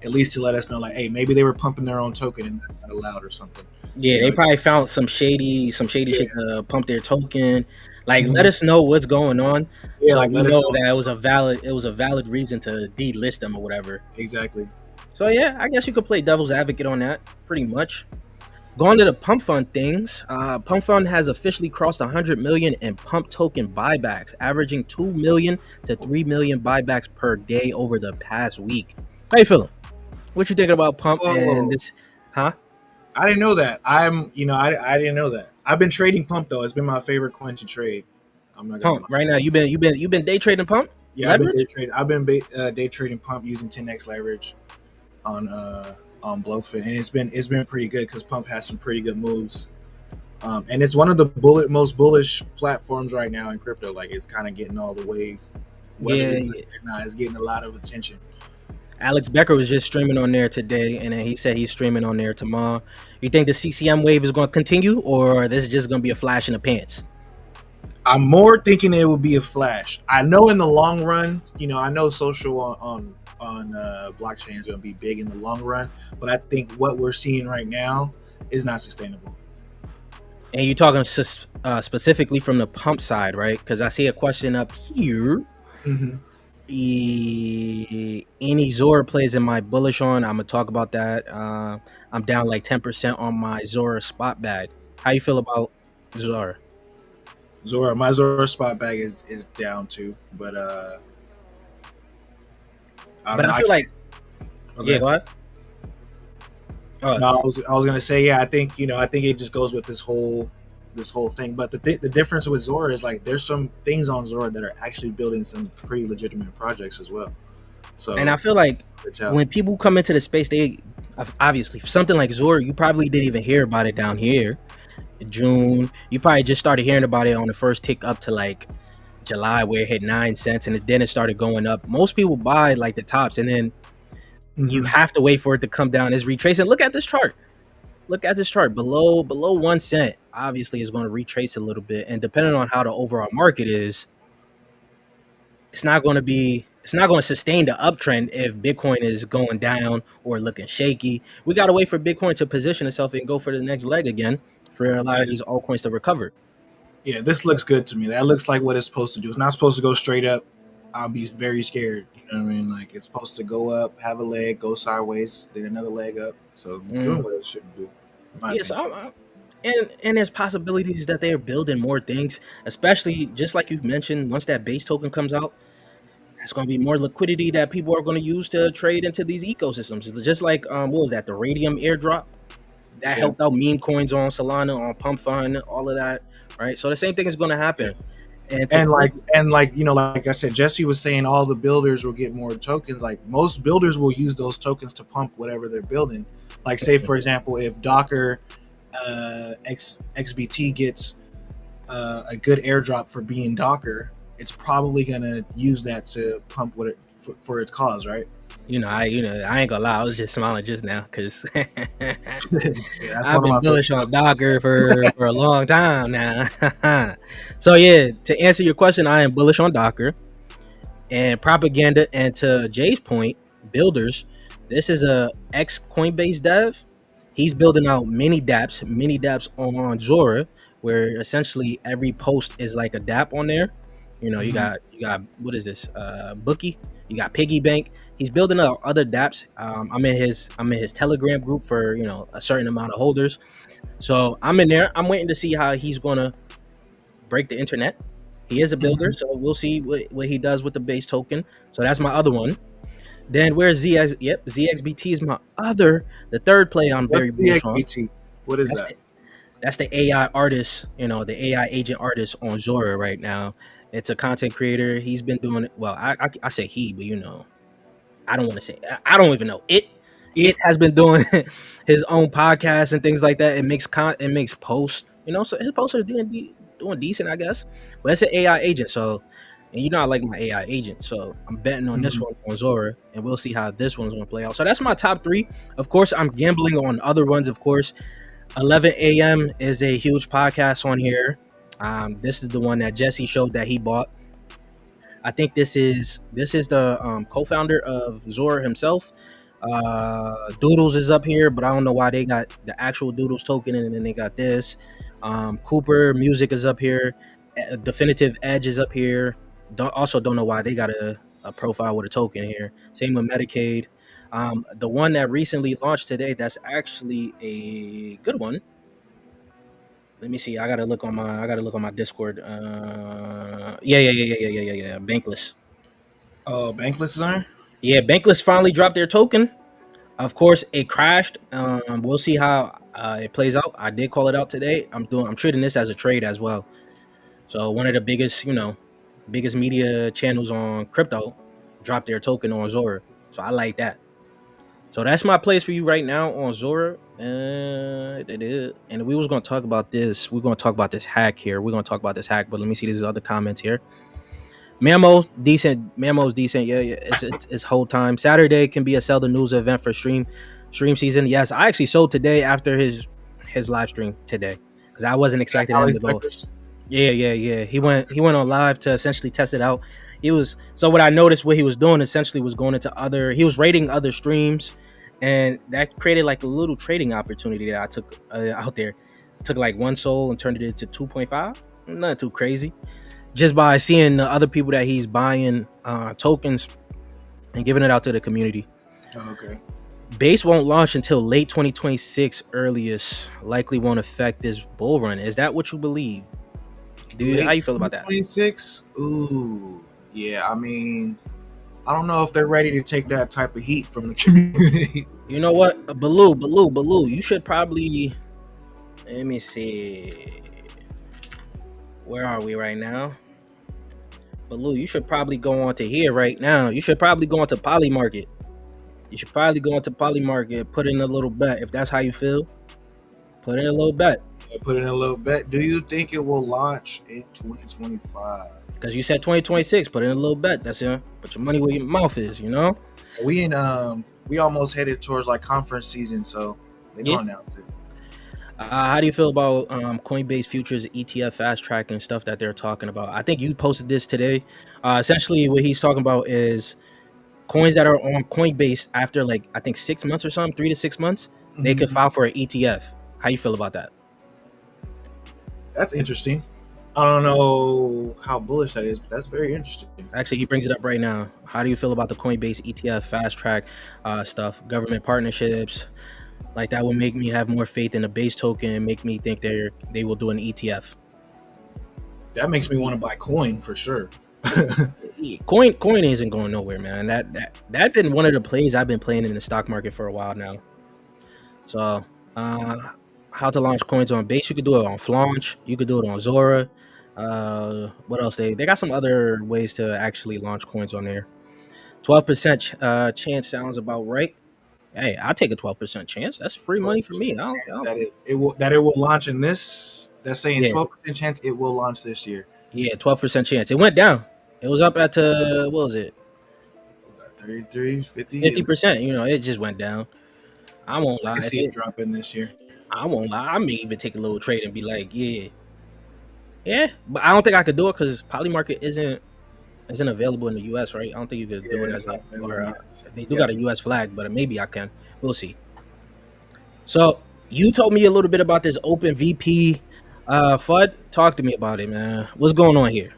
At least to let us know, like, hey, maybe they were pumping their own token and that's not allowed or something. Yeah, they probably found some shady Yeah. shit to pump their token. Like, let Mhm. us know what's going on, Yeah, so like we let us know know that it was a valid reason to delist them or whatever. exactly. So yeah, I guess you could play devil's advocate on that, pretty much. Going to the pump fund things, pump fund has officially crossed 100 million in pump token buybacks, averaging 2 million to 3 million buybacks per day over the past week. How you feeling? What you thinking about pump and Whoa. this? Huh? I didn't know that. I didn't know that. I've been trading pump though. It's been my favorite coin to trade. I'm not gonna Pump lie. right now. You've been day trading pump Yeah, I've been day leverage. trading. Day trading pump using 10x leverage on Blowfin, and it's been pretty good because pump has some pretty good moves. And it's one of the most bullish platforms right now in crypto. Like it's kind of getting all the wave, whether Yeah, it's yeah. or not, it's getting a lot of attention. Alex Becker was just streaming on there today, and then he said he's streaming on there tomorrow. You think the CCM wave is going to continue, or this is just going to be a flash in the pants? I'm more thinking it will be a flash. I know in the long run, I know social on blockchain is going to be big in the long run, but I think what we're seeing right now is not sustainable. And you're talking specifically from the pump side, right? Because I see a question up here. Mm-hmm. Any Zora plays in my bullish on? I'm gonna talk about that. I'm down like 10% on my Zora spot bag. How you feel about Zora? My Zora spot bag is down too, but I don't But know. I I feel like, can't. yeah, Okay. go ahead. No, I was gonna say, yeah. I think I think it just goes with this whole thing. But the difference with Zora is like there's some things on Zora that are actually building some pretty legitimate projects as well. And I So feel like it's out. when people come into the space, they obviously something like Zora, you probably didn't even hear about it down here in June. You probably just started hearing about it on the first tick up to like July, where it hit 9 cents, and then it started going up. Most people buy like the tops, and then you have to wait for it to come down. It's retracing. Look at this chart. Look at this chart below 1 cent. Obviously, it's going to retrace a little bit, and depending on how the overall market is, it's not going to sustain the uptrend if Bitcoin is going down or looking shaky. We got to wait for Bitcoin to position itself and go for the next leg again for a lot of these altcoins to recover. Yeah, this looks good to me. That looks like what it's supposed to do. It's not supposed to go straight up. I'll be very scared. You know what I mean? Like it's supposed to go up, have a leg, go sideways, then another leg up. So it's doing what it should do. In my Yes, opinion. and there's possibilities that they're building more things, especially just like you mentioned. Once that base token comes out, that's going to be more liquidity that people are going to use to trade into these ecosystems. It's just like what was that, the Radium airdrop that Yeah. helped out meme coins on Solana, on Pump.fun, all of that, right? So the same thing is going to happen. And to And like like I said, Jesse was saying all the builders will get more tokens. Like most builders will use those tokens to pump whatever they're building. Like say for example, if Docker XBT gets a good airdrop for being Docker, it's probably gonna use that to pump what it for its cause, right? I ain't gonna lie, I was just smiling just now because Yeah, that's I've one of been my bullish favorite on tokens. Docker for a long time now. So yeah, to answer your question, I am bullish on Docker and propaganda. And to Jay's point, builders. This is a ex Coinbase dev. He's building out mini dApps on Zora, where essentially every post is like a dApp on there. You Mhm. got what is this? Bookie. You got Piggy Bank. He's building out other dApps. I'm in his Telegram group for a certain amount of holders. So I'm in there. I'm waiting to see how he's gonna break the internet. He is a builder, Mhm. so we'll see what he does with the base token. So that's my other one. Then where's ZX? Yep, ZXBT is the third play I'm very What's bullish on. CXBT? What is That's that? the, that's the AI artist, the AI agent artist on Zora right now. It's a content creator. He's been doing it. Well, I say he, but I don't want to say. I don't even know it. It It. has been doing his own podcast and things like that. It makes posts, so his posts are doing decent, I guess. But it's an AI agent, so and I like my AI agent, so I'm betting on this Mhm. one on Zora, and we'll see how this one's going to play out. So that's my top three. Of course, I'm gambling on other ones. Of course, 11 a.m. is a huge podcast on here. This is the one that Jesse showed that he bought. I think this is the co-founder of Zora himself. Doodles is up here, but I don't know why they got the actual Doodles token and then they got this. Cooper Music is up here. Definitive Edge is up here. Don't know why they got a profile with a token here. Same with Medicaid. The one that recently launched today, that's actually a good one. Let me see. I gotta look on my Discord. Yeah. Bankless. Oh, Bankless is on. Yeah, Bankless finally dropped their token. Of course, it crashed. We'll see how it plays out. I did call it out today. I'm treating this as a trade as well. So one of the biggest media channels on crypto dropped their token on Zora. So I like that. So that's my place for you right now on Zora. And we was gonna talk about this. We're gonna talk about this hack here. We're gonna talk about this hack, but let me see these other comments here. Mammo's decent. Mammo's decent. Yeah. It's whole time. Saturday can be a sell the news event for stream season. Yes, I actually sold today after his live stream today because I wasn't expecting him to go. Specters. Yeah. He went on live to essentially test it out. What I noticed what he was doing essentially was going into he was rating other streams and that created like a little trading opportunity that I took out there. Took like one soul and turned it into 2.5. Not too crazy. Just by seeing the other people that he's buying tokens and giving it out to the community. Oh, okay. Base won't launch until late 2026 earliest. Likely won't affect this bull run. Is that what you believe? How you feel about that? 26? Ooh, yeah. I mean, I don't know if they're ready to take that type of heat from the community. You know what, Baloo, you should probably. Let me see. Where are we right now? Baloo, you should probably go on to here right now. You should probably go on to Poly Market. You should probably go into Poly Market, put in a little bet. If that's how you feel, put in a little bet. Put in a little bet. Do you think it will launch in 2025? Because you said 2026, put in a little bet. That's it. Put your money where your mouth is, you know? We almost headed towards like conference season, so they're gonna announce it. How do you feel about Coinbase futures ETF fast track and stuff that they're talking about? I think you posted this today. Essentially, what he's talking about is coins that are on Coinbase after like I think 6 months or something, 3 to 6 months, they could file for an ETF. How you feel about that? That's interesting. I don't know how bullish that is, but that's very interesting. Actually, he brings it up right now. How do you feel about the Coinbase ETF fast track stuff? Government partnerships, like that would make me have more faith in the base token and make me think they will do an ETF. That makes me want to buy coin for sure. Coin isn't going nowhere, man. That been one of the plays I've been playing in the stock market for a while now. So, how to launch coins on base? You could do it on Flaunch. You could do it on Zora. What else? They got some other ways to actually launch coins on there. 12% chance sounds about right. Hey, I'll take a 12% chance. That's free money for me. That it will launch in this. That's saying 12% chance it will launch this year. Yeah, 12% chance. It went down. It was up at what was it? 33, 50? 50%. You know, it just went down. I won't lie. I see it dropping this year. I won't lie. I may even take a little trade and be like, yeah. But I don't think I could do it because Poly Market isn't available in the US, right? I don't think you could do it as a. They do got a US flag, but maybe I can. We'll see. So you told me a little bit about this Open VP FUD. Talk to me about it, man. What's going on here?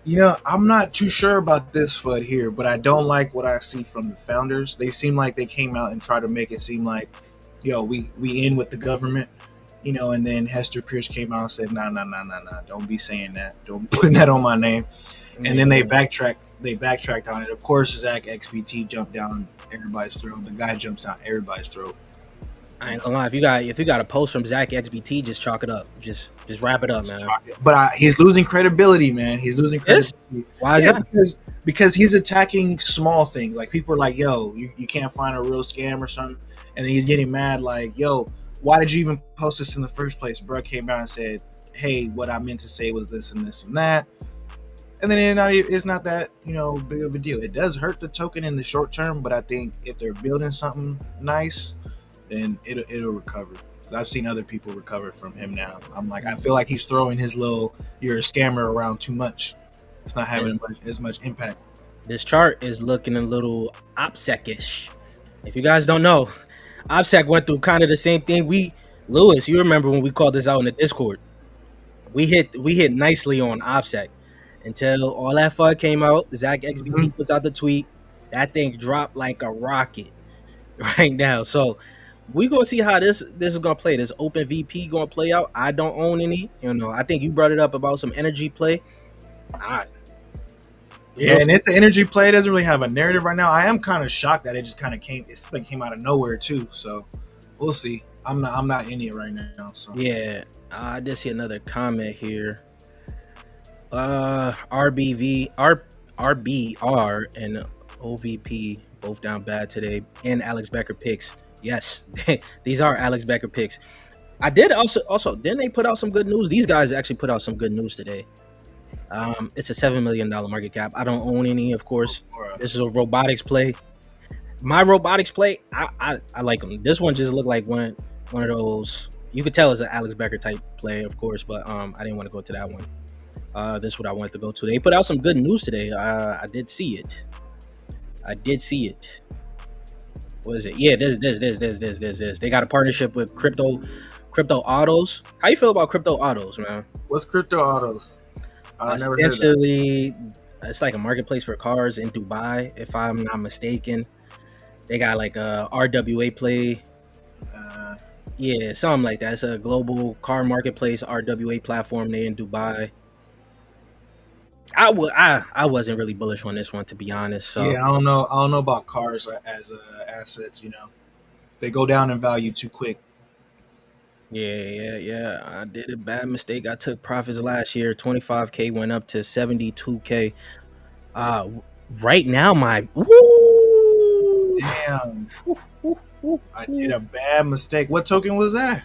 You know, I'm not too sure about this FUD here, but I don't like what I see from the founders. They seem like they came out and tried to make it seem like, we in with the government, and then Hester Pierce came out and said, nah, don't be saying that. Don't be putting that on my name. And then they backtracked on it. Of course, Zach XBT jumped down everybody's throat. The guy jumps down everybody's throat. I ain't gonna lie. If you got a post from Zach XBT, just chalk it up. Just wrap it up, man. But he's losing credibility, man. He's losing credibility. Why is that? Because he's attacking small things. Like people are like, yo, you can't find a real scam or something. And then he's getting mad like, yo, why did you even post this in the first place? Bro came out and said, hey, what I meant to say was this and this and that. And then it's not that, big of a deal. It does hurt the token in the short term, but I think if they're building something nice, then it'll recover. I've seen other people recover from him now. I'm like, I feel like he's throwing his little "you're a scammer" around too much. It's not having as much impact. This chart is looking a little OPSEC-ish. If you guys don't know, OPSEC went through kind of the same thing. Lewis, you remember when we called this out in the Discord? We hit nicely on OPSEC until all that FUD came out. Zach XBT puts out the tweet. That thing dropped like a rocket right now. So we gonna see how this is gonna play. This Open VP gonna play out. I don't own any. I think you brought it up about some energy play. And it's an energy play. It doesn't really have a narrative right now. I am kind of shocked that it just kind of came out of nowhere too. So we'll see. I'm not in it right now. So yeah, I did see another comment here. RBR and OVP both down bad today, and Alex Becker picks. Yes, these are Alex Becker picks. I did also didn't they put out some good news? These guys actually put out some good news today. It's a $7 million market cap. I don't own any, of course. This is a robotics play. My robotics play, I like them. This one just looked like one of those. You could tell it's an Alex Becker type play, of course, but I didn't want to go to that one. This is what I wanted to go to. They put out some good news today. I did see it. what is it? Yeah, this. They got a partnership with crypto autos. How you feel about crypto autos, man? What's crypto autos? I never heard of that. Essentially, it's like a marketplace for cars in Dubai, if I'm not mistaken. They got like a RWA play. Uh, Yeah, something like that. It's a global car marketplace RWA platform there in Dubai. I wasn't really bullish on this one, to be honest. So yeah, I don't know. I don't know about cars as assets. They go down in value too quick. yeah. I did a bad mistake. I took profits last year. 25K went up to 72K. Uh right now my Damn, I did a bad mistake. What token was that?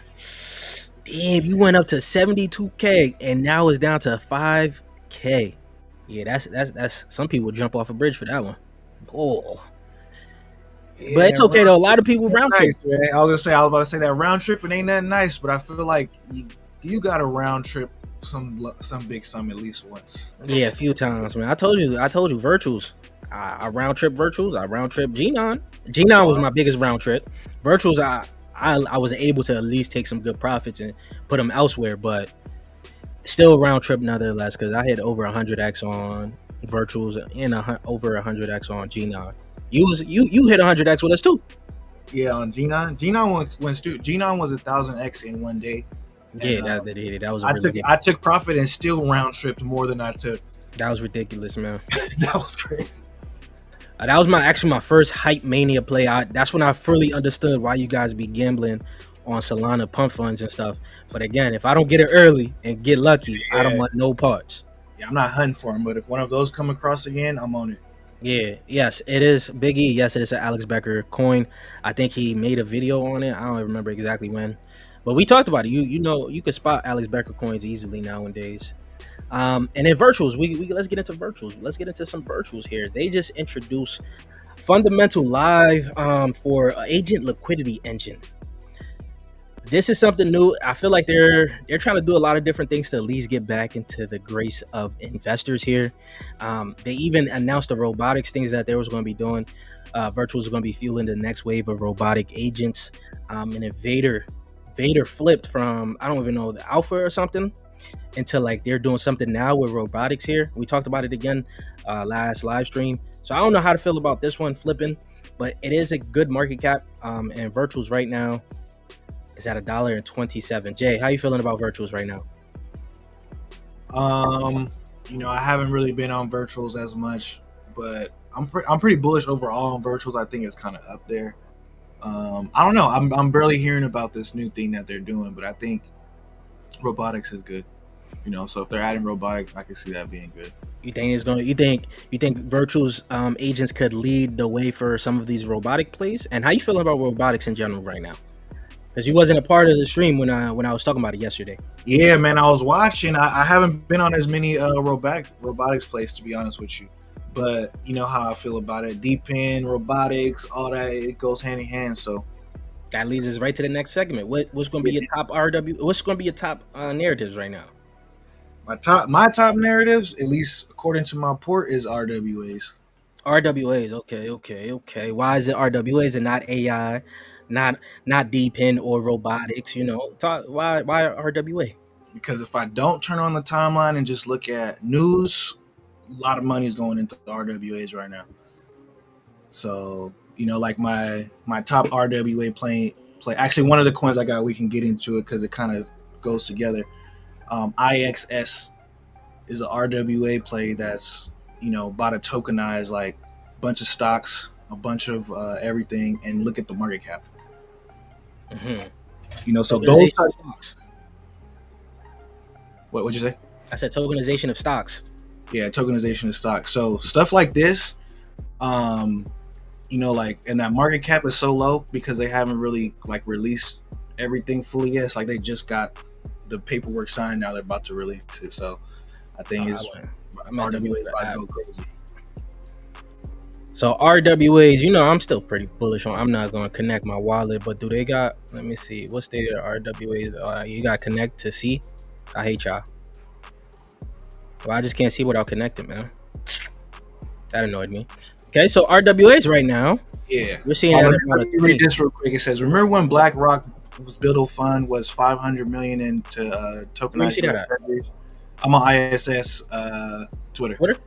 damn, you went up to 72K and now it's down to 5K. Yeah, that's some people jump off a bridge for that one. Oh, but Yeah, it's okay though. A lot of people round trip. nice, man. I was about to say that round trip. It ain't that nice, but I feel like you got to round trip some big sum at least once. Yeah, a few times, man. I told you, virtuals. I round trip virtuals. I round trip Gnon. Gnon was my biggest round trip. Virtuals, I was able to at least take some good profits and put them elsewhere, but still round trip nonetheless because I hit over 100x on virtuals and over 100x on Gnon. You hit 100x with us too. Yeah, on Gnon. Gnon was 1,000x in one day. Yeah, And, that was I took profit and still round tripped more than I took. that was ridiculous, man. That was crazy. That was my first hype mania play. That's when I fully understood why you guys be gambling on Solana pump funds and stuff. But again, if I don't get it early and get lucky, I don't want no parts. Yeah, I'm not hunting for them, but if one of those come across again, I'm on it. Yeah, yes, it is Big E. Yes, it is an Alex BECKER coin. I think he made a video on it. I don't remember exactly when, but we talked about it. You know, you can spot Alex BECKER coins easily nowadays. And then virtuals, we let's get into virtuals. Let's get into some virtuals here. They just introduced Fundamental Live for Agent Liquidity Engine. This is something new. I feel like they're trying to do a lot of different things to at least get back into the grace of investors here. They even announced the robotics things that they was going to be doing. Virtuals are going to be fueling the next wave of robotic agents. And then Vader flipped from, I don't even know, the alpha or something into like they're doing something now with robotics here. We talked about it again last live stream. So I don't know how to feel about this one flipping, but it is a good market cap. And virtuals right now is at $1.27. Jay, how you feeling about virtuals right now? I haven't really been on virtuals as much, but I'm pretty bullish overall on virtuals. I think it's kind of up there. I don't know. I'm barely hearing about this new thing that they're doing, but I think robotics is good. So if they're adding robotics, I can see that being good. You think it's going? You think virtuals agents could lead the way for some of these robotic plays? And how you feeling about robotics in general right now? Because you wasn't a part of the stream when I was talking about it yesterday. Yeah, man, I was watching. I haven't been on as many robotics plays, to be honest with you. But you know how I feel about it. Deep in robotics, all that, it goes hand in hand. So that leads us right to the next segment. What's going to be your top RW? What's going to be your top narratives right now? My top narratives, at least according to my port, is RWAs. RWAs, okay. Why is it RWAs and not AI, not deep in or robotics? Why RWA? Because if I don't turn on the timeline and just look at news, a lot of money is going into RWAs right now. So like my top RWA play. Actually, one of the coins I got, we can get into it because it kind of goes together. IXS is a RWA play that's about to tokenize like a bunch of stocks, a bunch of everything, and look at the market cap. So those types of stocks. What would you say? I said tokenization of stocks. Yeah, tokenization of stocks. So stuff like this, and that market cap is so low because they haven't really like released everything fully yet. It's like they just got the paperwork signed. Now they're about to release it. So I think RWA about to go crazy. So RWAs, I'm still pretty bullish on. I'm not going to connect my wallet, but do they got? Let me see. What's their RWAs? You got to connect to see. I hate y'all. Well, I just can't see without connecting, man. That annoyed me. Okay, so RWAs right now Yeah. We're seeing that about Let a me read 20. this real quick. It says, "Remember when BlackRock was built a fund was 500 million into Where you tokenized see that U.S. at? treasuries?" I'm on ISS Twitter. Twitter?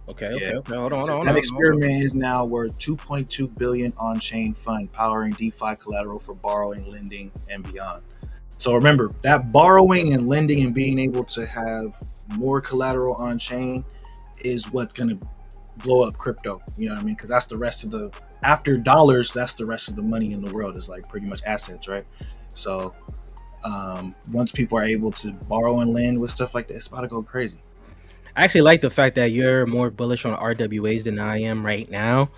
Okay, Yeah. okay, okay. Hold on, It hold says on, hold that on, hold on. experiment is now worth 2.2 billion on-chain fund, powering DeFi collateral for borrowing, lending, and beyond. So remember that borrowing and lending and being able to have more collateral on chain is what's going to blow up crypto. You know what I mean? Because that's the rest of the after dollars. That's the rest of the money in the world is like pretty much assets, right? So once people are able to borrow and lend with stuff like that, it's about to go crazy. I actually like the fact that you're more bullish on RWAs than I am right now.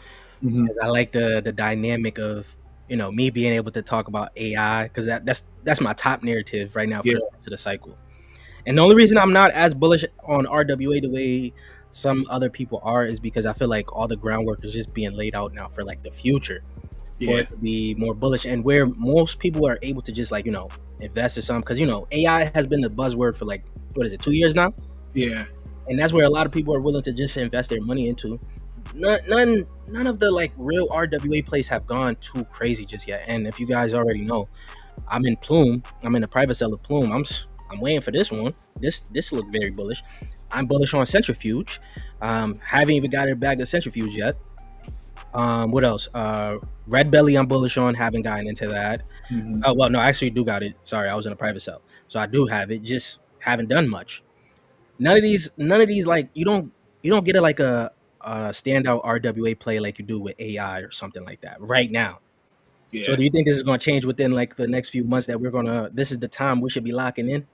Mm-hmm. I like the dynamic of me being able to talk about AI because that's my top narrative right now for Yeah, the rest of the cycle. And the only reason I'm not as bullish on RWA the way some other people are is because I feel like all the groundwork is just being laid out now for like the future for yeah, it to be more bullish and where most people are able to just like invest or something because AI has been the buzzword for like what is it 2 years now, yeah, and that's where a lot of people are willing to just invest their money into. None of the like real RWA plays have gone too crazy just yet. And if you guys already know, I'm in Plume. I'm in the private sale of Plume. I'm waiting for this one. This looked very bullish. I'm bullish on Centrifuge. Haven't even got it back to Centrifuge yet. What else? Red Belly. I'm bullish on. Haven't gotten into that. mm-hmm. Oh well, no, I actually do got it. Sorry, I was in a private sale, so I do have it. Just haven't done much. None of these like you don't get it like a standout RWA play like you do with AI or something like that right now. So Yeah. do you think this is going to change within like the next few months that this is the time we should be locking in?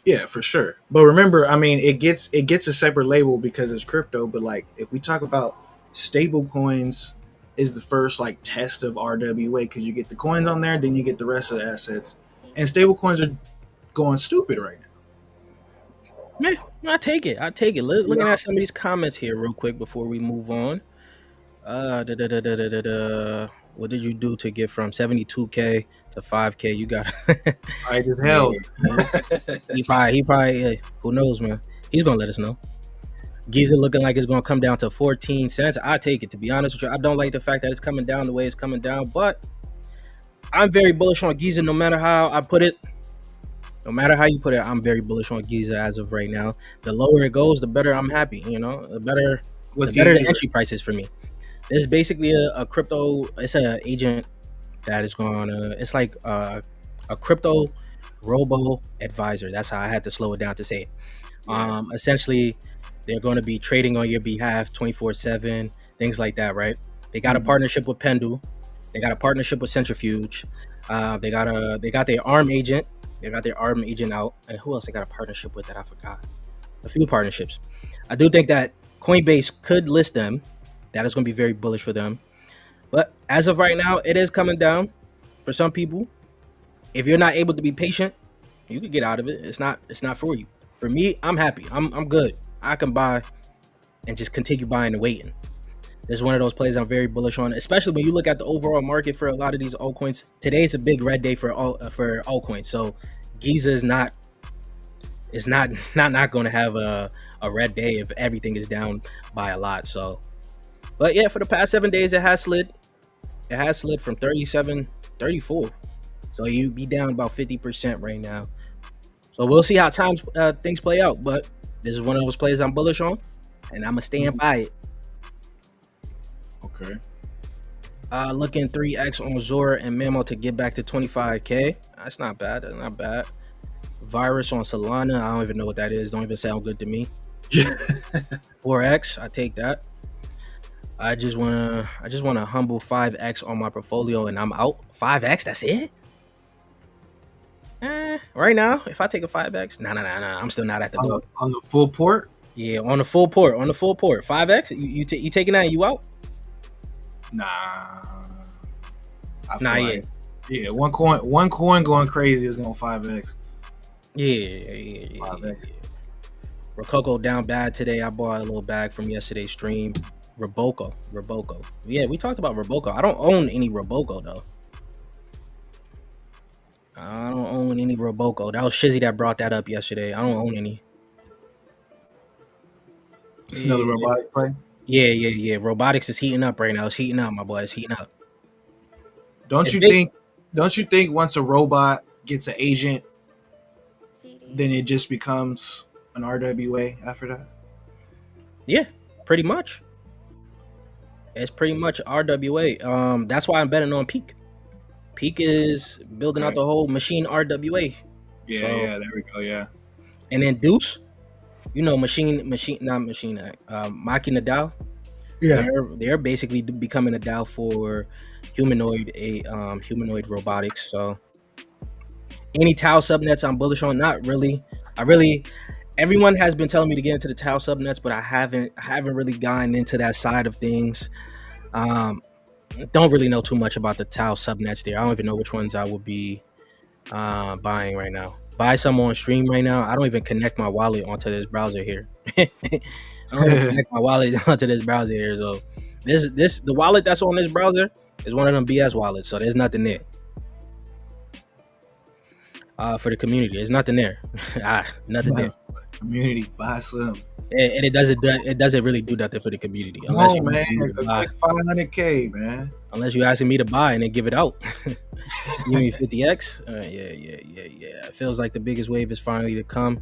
Yeah, for sure. But remember, I mean, it gets a separate label because it's crypto. But like, if we talk about stable coins, is the first like test of RWA because you get the coins on there, then you get the rest of the assets, and stable coins are going stupid right now. Man, I take it. I take it. Looking Yeah. at some of these comments here real quick before we move on. Da, da, da, da, da, da, da. What did you do to get from 72K to 5K? You got I just yeah. held. He probably who knows, man. He's gonna let us know. Giza looking like it's gonna come down to 14 cents. I take it, to be honest with you. I don't like the fact that it's coming down the way it's coming down, but I'm very bullish on Giza no matter how I put it. No matter how you put it, I'm very bullish on Giza as of right now. The lower it goes, the better I'm happy. The better What's the better the Giza? entry price is for me. This is basically a crypto. It's an agent that is going to. It's like a crypto robo advisor. That's how I had to slow it down to say it. Yeah. Essentially, they're going to be trading on your behalf 24/7, things like that, right? They got a Mhm. partnership with Pendu. They got a partnership with Centrifuge. They got their ARM agent. They got their ARM agent out. And who else they got a partnership with that I forgot? A few partnerships. I do think that Coinbase could list them. That is going to be very bullish for them. But as of right now, it is coming down for some people. If you're not able to be patient, you could get out of it. It's not for you. For me, I'm happy. I'm good. I can buy and just continue buying and waiting. This is one of those plays I'm very bullish on, especially when you look at the overall market for a lot of these altcoins. Today's a big red day for altcoins. So Giza is not going to have a red day if everything is down by a lot. So, but yeah, for the past 7 days, it has slid. It has slid from 37, 34. So you be down about 50% right now. So we'll see how things play out. But this is one of those plays I'm bullish on, and I'm gonna stand by it. Okay. Looking 3x on Zora and Memo to get back to 25K. That's not bad. That's not bad. Virus on Solana. I don't even know what that is. Don't even sound good to me. 4x. I take that. I just wanna humble 5x on my portfolio, and I'm out. 5x. That's it. Right now, if I take a 5x, nah. I'm still not at the goal. On the full port. Yeah, on the full port. 5x. You taking that and you out? Nah. I feel Nah, like, yeah, one coin going crazy is going 5x. Yeah. 5x. Rococo down bad today. I bought a little bag from yesterday's stream. Roboco. Yeah, we talked about Roboco. I don't own any Roboco though. I don't own any Roboco. That was Shizzy that brought that up yesterday. I don't own any. It's another robotic play. Yeah. Robotics is heating up right now. It's heating up, my boy. It's heating up. Don't It's you big. think? Don't you think once a robot gets an agent, then it just becomes an RWA after that? Yeah, pretty much. It's pretty much RWA. That's why I'm betting on Peak. Peak is building out Okay. the whole machine RWA. Yeah, So, yeah, there we go. Yeah. and then Deuce, not machine, Maki Nadal. Yeah. They're basically becoming a DAO for humanoid robotics. So any Tau subnets I'm bullish on, not really. I really Everyone has been telling me to get into the Tau subnets, but I haven't really gotten into that side of things. Um, don't really know too much about the Tau subnets there. I don't even know which ones I would be buying right now. Buy some on stream right now. I don't even connect my wallet onto this browser here. I don't even connect my wallet onto this browser here. So the wallet that's on this browser is one of them BS wallets. So there's nothing there. For the community, there's nothing there. Nothing there. Community buy some. And it doesn't really do nothing for the community Come unless on, you man. asking me to A buy. quick 500K, man. Unless you asking me to buy and then give it out. Give me 50x. Yeah. It feels like the biggest wave is finally to come.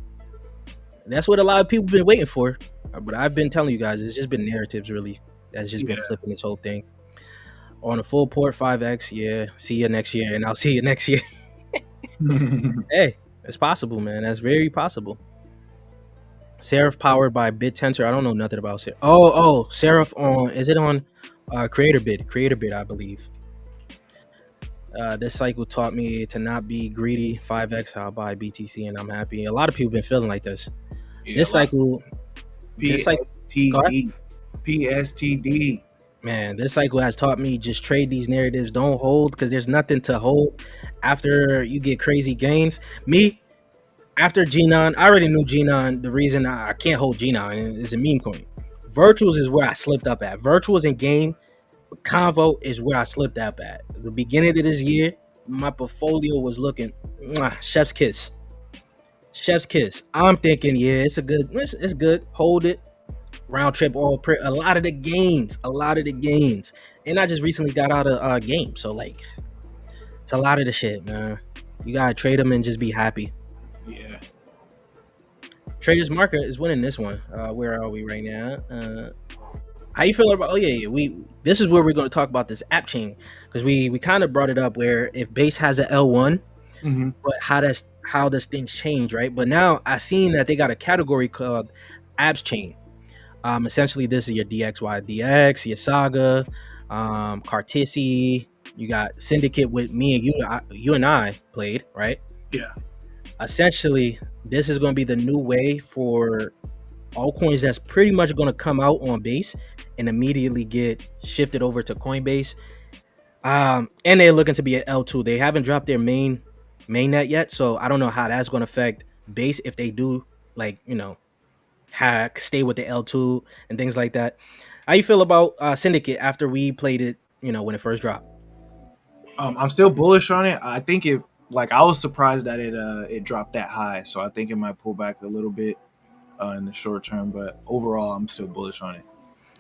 That's what a lot of people been waiting for. But I've been telling you guys, it's just been narratives really that's just been flipping this whole thing. On a full port 5x, yeah. See you next year, and I'll see you next year. Hey, it's possible, man. That's very possible. Seraph powered by BitTensor. I don't know nothing about Seraph. Seraph is it on Creator Bid, I believe. This cycle taught me to not be greedy. 5x, I'll buy BTC and I'm happy. A lot of people been feeling like this. Yeah, This cycle, PSTD. PSTD. man, this cycle has taught me just trade these narratives. Don't hold because there's nothing to hold after you get crazy gains. Me, after Gnon, I already knew Gnon. The reason I can't hold Gnon is a meme coin. Virtuals is where I slipped up at. Virtuals in game Convo is where I slipped up at. The beginning of this year, my portfolio was looking chef's kiss. Chef's kiss. I'm thinking, yeah, it's good. Hold it. Round trip a lot of the gains. And I just recently got out of game. So like it's a lot of the shit, man. You gotta trade them and just be happy. Yeah. Traders Market is winning this one. Where are we right now? How you feeling about? This is where we're going to talk about this app chain because we kind of brought it up where if base has an L1, but how does things change, right? But now I seen that they got a category called apps chain. Essentially this is your DXY your Saga, Cartesi. You got Syndicate with me and you and I played, right? Yeah. Essentially, this is going to be the new way for altcoins that's pretty much going to come out on base and immediately get shifted over to Coinbase. And they're looking to be at L2. They haven't dropped their mainnet yet, so I don't know how that's going to affect base if they do, like, stay with the L2 and things like that. How you feel about Syndicate after we played it, when it first dropped? I'm still bullish on it. I think I was surprised that it dropped that high, so I think it might pull back a little bit in the short term, but overall I'm still bullish on it.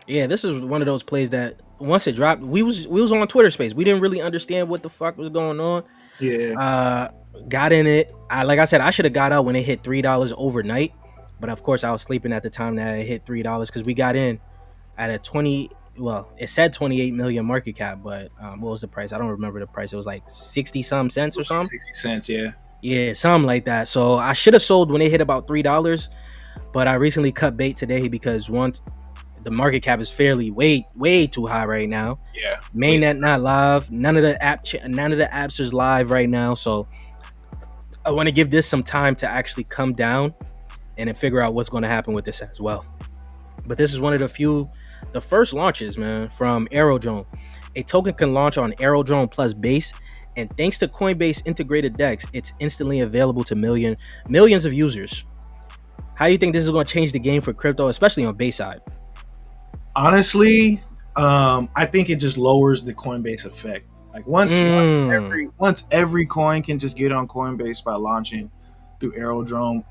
Yeah, this is one of those plays that once it dropped, we was on Twitter Space. We didn't really understand what the fuck was going on. Yeah. Got in it. Like I said, I should have got out when it hit $3 overnight, but of course I was sleeping at the time that it hit $3 because we got in at a 20. Well, it said 28 million market cap, but what was the price? I don't remember the price. It was like 60 some cents or something. 60 cents, yeah. Yeah, something like that. So I should have sold when it hit about $3, but I recently cut bait today because once the market cap is fairly way too high right now. Yeah. Mainnet not live. None of the apps is live right now. So I want to give this some time to actually come down and then figure out what's going to happen with this as well. But this is one of the first launches, man, from Aerodrome. A token can launch on Aerodrome plus base, and thanks to Coinbase integrated DEX, it's instantly available to millions of users. How do you think this is going to change the game for crypto, especially on base side? Honestly, I think it just lowers the Coinbase effect. Like once every coin can just get on Coinbase by launching through Aerodrome,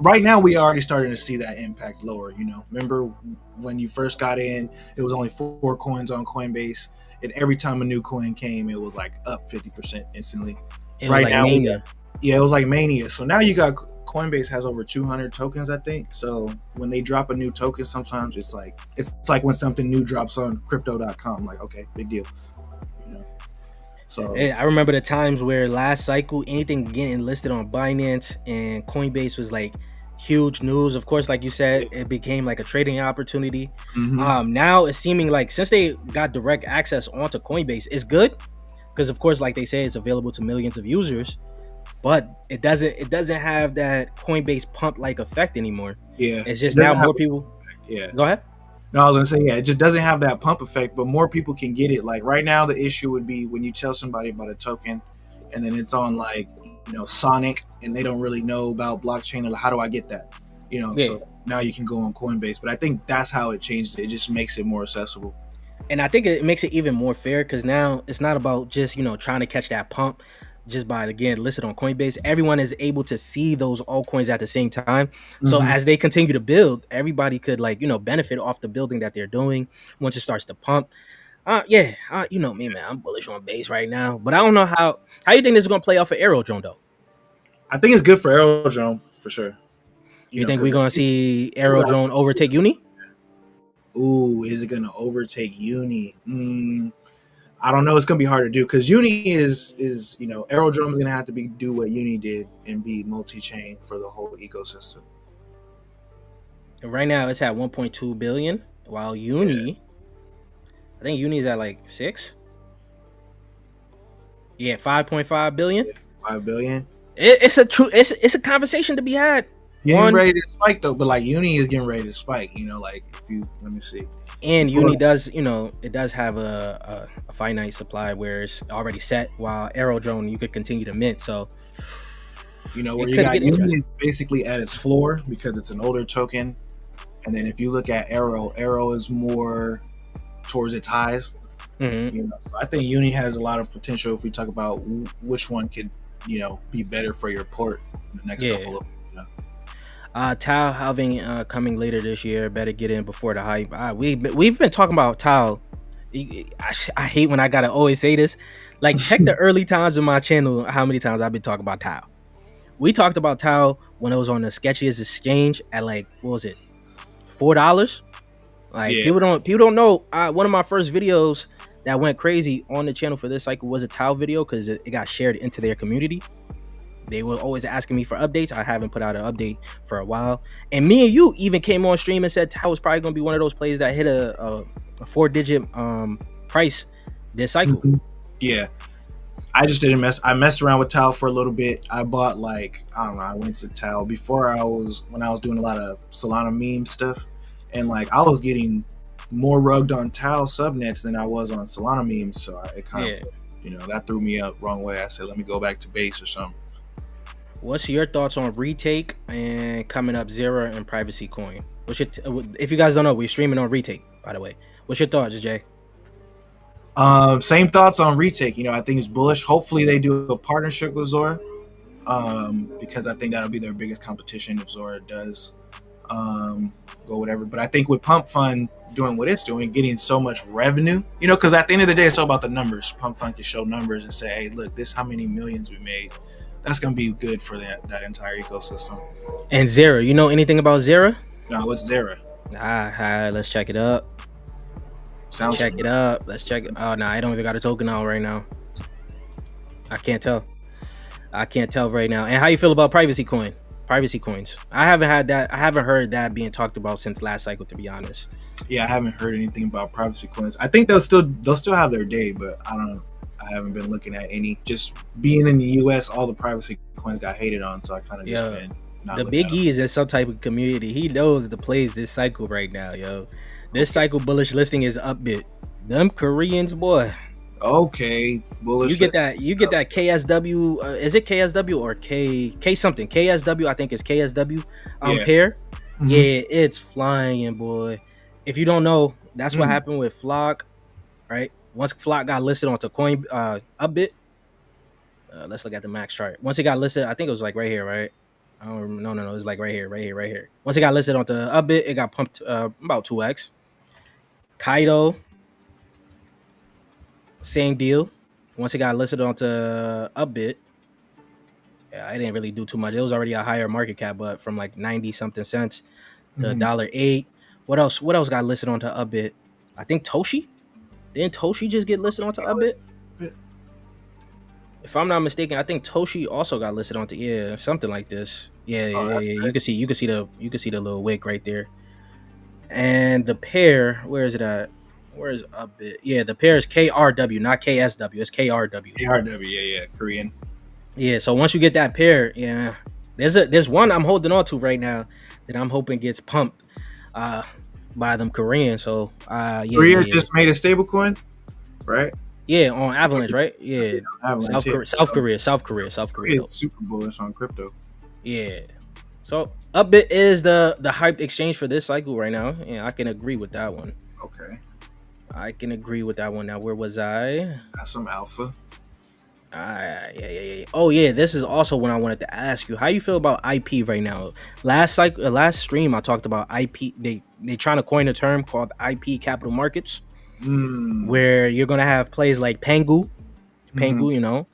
right now we already starting to see that impact lower. Remember when you first got in, it was only 4 coins on Coinbase, and every time a new coin came, it was like up 50% instantly. It was Right like now, mania. yeah, it was like mania. So now you got Coinbase has over 200 tokens, I think. So when they drop a new token, sometimes it's like when something new drops on crypto.com. Like, okay, big deal. You know. So I remember the times where last cycle anything getting listed on Binance and Coinbase was like huge news. Of course, like you said, it became like a trading opportunity. mm-hmm. Now it's seeming like since they got direct access onto Coinbase, it's good because of course, like they say, it's available to millions of users. But it doesn't have that Coinbase pump like effect anymore. Yeah, It's it just now doesn't have. more people. Yeah. Go ahead. No, I was gonna say, yeah, it just doesn't have that pump effect, but more people can get it. Like right now, the issue would be when you tell somebody about a token, and then it's on like Sonic, and they don't really know about blockchain. Or how do I get that? Yeah. So now you can go on Coinbase, but I think that's how it changes it. It just makes it more accessible. And I think it makes it even more fair because now it's not about just trying to catch that pump just by again listed on Coinbase. Everyone is able to see those altcoins at the same time. So Mm-hmm. as they continue to build, everybody could benefit off the building that they're doing once it starts to pump. You know me, man. I'm bullish on base right now, but I don't know how you think this is gonna play out for Aerodrome though. I think it's good for Aerodrome for sure. You think we're Because gonna see people got, Aerodrome overtake Uni? ooh, is it gonna overtake Uni? I don't know. It's gonna be hard to do because Uni is Aerodrome is gonna have to do what Uni did and be multi-chain for the whole ecosystem. Right now it's at 1.2 billion, while Uni, I think Uni is at like 6. Yeah, 5.5 billion. 5 billion. It's a conversation to be had. Getting One, ready to spike though, but like Uni is getting ready to spike. Like if you let me see. and Hold Uni on. does, it does have a finite supply where it's already set, while Aerodrome you could continue to mint. So Where it you could got get Uni interesting. is basically at its floor because it's an older token, and then if you look at Arrow is more towards its highs. Mm-hmm. So I think Uni has a lot of potential if we talk about which one could be better for your port in the next Yeah. couple of. Tau halving coming later this year. Better get in before the hype. We've been talking about Tau. I hate when I gotta always say this. Like, check the early times of my channel. How many times I've been talking about Tau? We talked about Tau when it was on the sketchiest exchange at like, what was it, $4? Like Yeah. people don't know. One of my first videos that went crazy on the channel for this cycle was a Tau video because it got shared into their community. They were always asking me for updates. I haven't put out an update for a while. And me and you even came on stream and said Tau was probably going to be one of those plays that hit a 4-digit price this cycle. Mm-hmm. Yeah. I just didn't I messed around with Tau for a little bit. I bought I don't know, I went to Tau before when I was doing a lot of Solana meme stuff. And I was getting more rugged on Tau subnets than I was on Solana memes. So it kind of, that threw me up wrong way. I said, let me go back to base or something. What's your thoughts on Retake and coming up Zora and Privacy Coin? If you guys don't know, we're streaming on Retake, by the way. What's your thoughts, Jay? Same thoughts on Retake. I think it's bullish. Hopefully they do a partnership with Zora, because I think that'll be their biggest competition if Zora does go whatever. But I think with Pump.fun doing what it's doing, getting so much revenue, because at the end of the day, it's all about the numbers. Pump.fun can show numbers and say, hey, look, this how many millions we made. That's going to be good for that entire ecosystem. And Zora, you know anything about Zora? No, what's Zora? Let's check it up. Let's check it up. Oh, no, I don't even got a token out right now. I can't tell right now. And how you feel about Privacy Coins? I haven't heard that being talked about since last cycle, to be honest. Yeah, I haven't heard anything about Privacy Coins. I think they'll still have their day, but I don't know. I haven't been looking at any. Just being in the US, all the Privacy Coins got hated on, so I kind of just been not. The Big E is in some type of community. He knows the plays this cycle right now, yo. This cycle bullish listing is upbit. Them Koreans, boy. Okay, bullish. You get that KSW. Is it KSW or K something? KSW, I think it's KSW. Pair. Mm-hmm. Yeah, it's flying, boy. If you don't know, that's what happened with Flock, right? Once Flock got listed onto Coin Upbit, let's look at the max chart. Once it got listed, I think it was like right here, right? I don't no. It's like right here, right here, right here. Once it got listed onto Upbit, it got pumped about 2x. Kaido, same deal. Once it got listed onto Upbit, yeah, I didn't really do too much. It was already a higher market cap, but from like 90 something cents to Mhm. $1.08. What else? What else got listed onto Upbit? I think Toshi. Didn't Toshi just get listed onto Upbit? If I'm not mistaken, I think Toshi also got listed onto something like this. Yeah, Oh, yeah, that's yeah. great. You can see the little wick right there. And the pair, where is it at? Where is Upbit? Yeah, the pair is KRW, not KSW. It's KRW. ARW, yeah, Korean. Yeah, so once you get that pair, yeah, there's one I'm holding on to right now that I'm hoping gets pumped uh by them Koreans. So Korea just made a stablecoin, right? yeah, on Avalanche, right? Yeah. Avalanche. Yeah. South Korea Korea though. is super bullish on crypto. Yeah. So Upbit is the hyped exchange for this cycle right now. Yeah, I can agree with that one. Okay, I can agree with that one. Now, where was I? that's some alpha. Yeah. Oh yeah, this is also what I wanted to ask you. How you feel about IP right now? Last stream I talked about IP. They trying to coin a term called IP capital markets, Mm. where you're gonna have plays like Mhm. You know,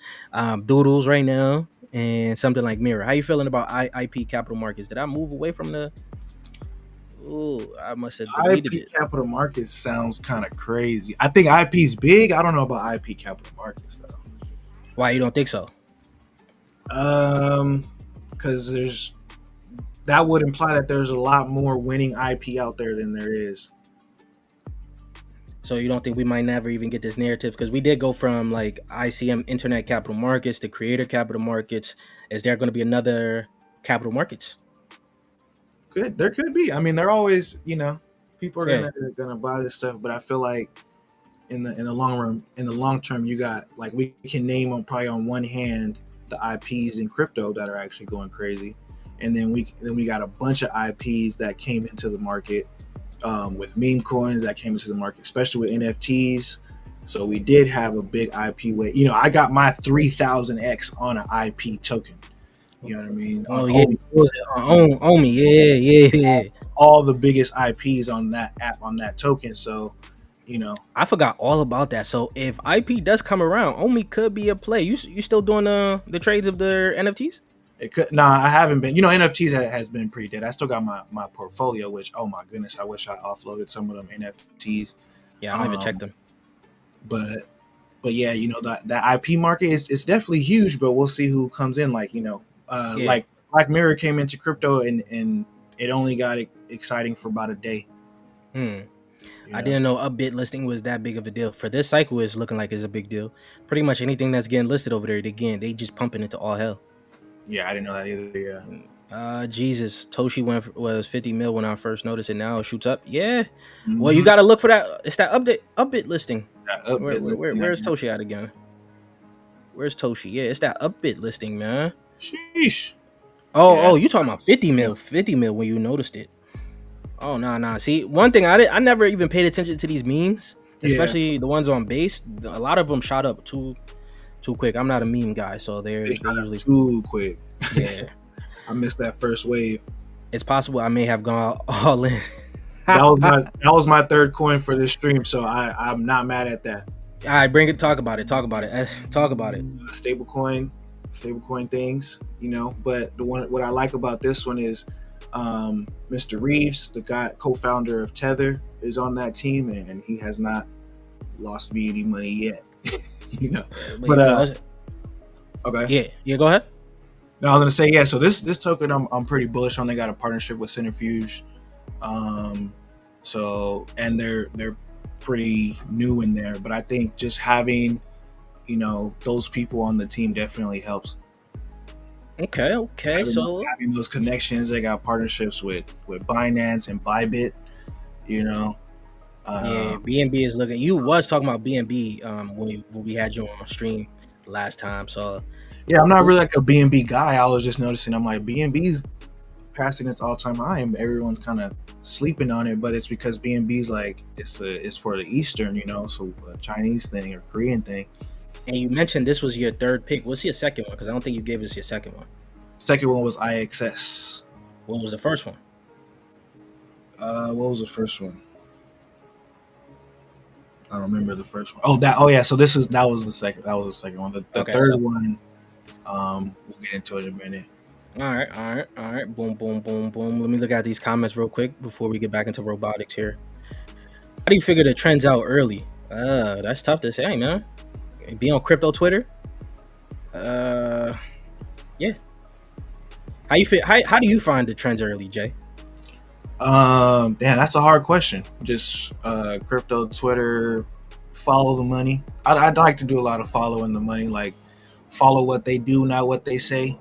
Doodles right now, and something like Mirror. How you feeling about IP capital markets? Did I move away from the? Oh, I must have deleted IP it. capital markets sounds kind of crazy. I think IP's big. I don't know about IP capital markets though. Why you don't think so? Because that would imply that there's a lot more winning IP out there than there is. So you don't think we might never even get this narrative? Because we did go from like ICM Internet Capital Markets to Creator Capital Markets. Is there going to be another capital markets? There could be. I mean, they're always, people are Yeah. gonna buy this stuff, but I feel like in the long run, in the long term, you got like we can name on probably on one hand the IPs in crypto that are actually going crazy, and then we got a bunch of IPs that came into the market with meme coins that came into the market, especially with NFTs. So we did have a big IP weight. I got my 3000x on an IP token. You know what I mean? On Oh yeah. Omi, What was it? On me. Yeah. all the biggest IPs on that app on that token. So, you know, I forgot all about that. So if IP does come around, Omi could be a play. You still doing the trades of the NFTs? it could. Nah, I haven't been. NFTs has been pretty dead. I still got my portfolio, which oh my goodness, I wish I offloaded some of them NFTs. Yeah, I don't even check Um, them. but yeah, that IP market is definitely huge. But we'll see who comes in. Like Yeah. like Black Mirror came into crypto and it only got exciting for about a day. Hmm. You I know? didn't know Upbit listing was that big of a deal. For this cycle, it's looking like it's a big deal. Pretty much anything that's getting listed over there, again, they just pumping into all hell. Yeah, I didn't know that either. Yeah. Jesus, Toshi was 50 mil when I first noticed it. Now it shoots up. Yeah. Well, you Mm-hmm. gotta look for that. It's that Upbit listing. That upbit listing. Where's Toshi at again? Where's Toshi? Yeah, it's that Upbit listing, man. Sheesh. Yeah. Oh, you talking about 50 mil? 50 mil when you noticed it. Oh nah. See, one thing I never even paid attention to these memes, Yeah. especially the ones on base. A lot of them shot up too quick. I'm not a meme guy, so They they shot up usually too quick. yeah. I missed that first wave. It's possible I may have gone all in. That was my third coin for this stream, so I'm not mad at that. All right, bring it. Talk about it. Talk about it. Talk about it. Stablecoin things, But what I like about this one is Mr. Reeves, the guy co-founder of Tether, is on that team, and he has not lost me any money yet. But okay. Yeah. Go ahead. No, I was gonna say yeah. So this token, I'm pretty bullish on. They got a partnership with Centrifuge, so and they're pretty new in there. But I think just having those people on the team definitely helps. Okay. So Having those connections, they got partnerships with Binance and Bybit. yeah, BNB is looking. You was talking about BNB when we had you on stream last time. So yeah, I'm not really like a BNB guy. I was just noticing. I'm like BNB's passing its all-time high, and everyone's kind of sleeping on it. But it's because BNB's like it's for the Eastern, so a Chinese thing or Korean thing. and you mentioned this was your third pick. What's your second one? Because I don't think you gave us your second one. Second one was IXS. What was the first one? What was the first one? I don't remember the first one. Oh yeah. So that was the second. That was the second one. The Okay, third so one, we'll get into it in a minute. all right. Boom, boom, boom, boom. Let me look at these comments real quick before we get back into robotics here. How do you figure the trends out early? That's tough to say, man. Be on crypto Twitter. Yeah. How you fit? How do you find the trends early, Jay? Damn, that's a hard question. Just crypto Twitter, follow the money. I'd like to do a lot of following the money, like follow what they do, not what they say.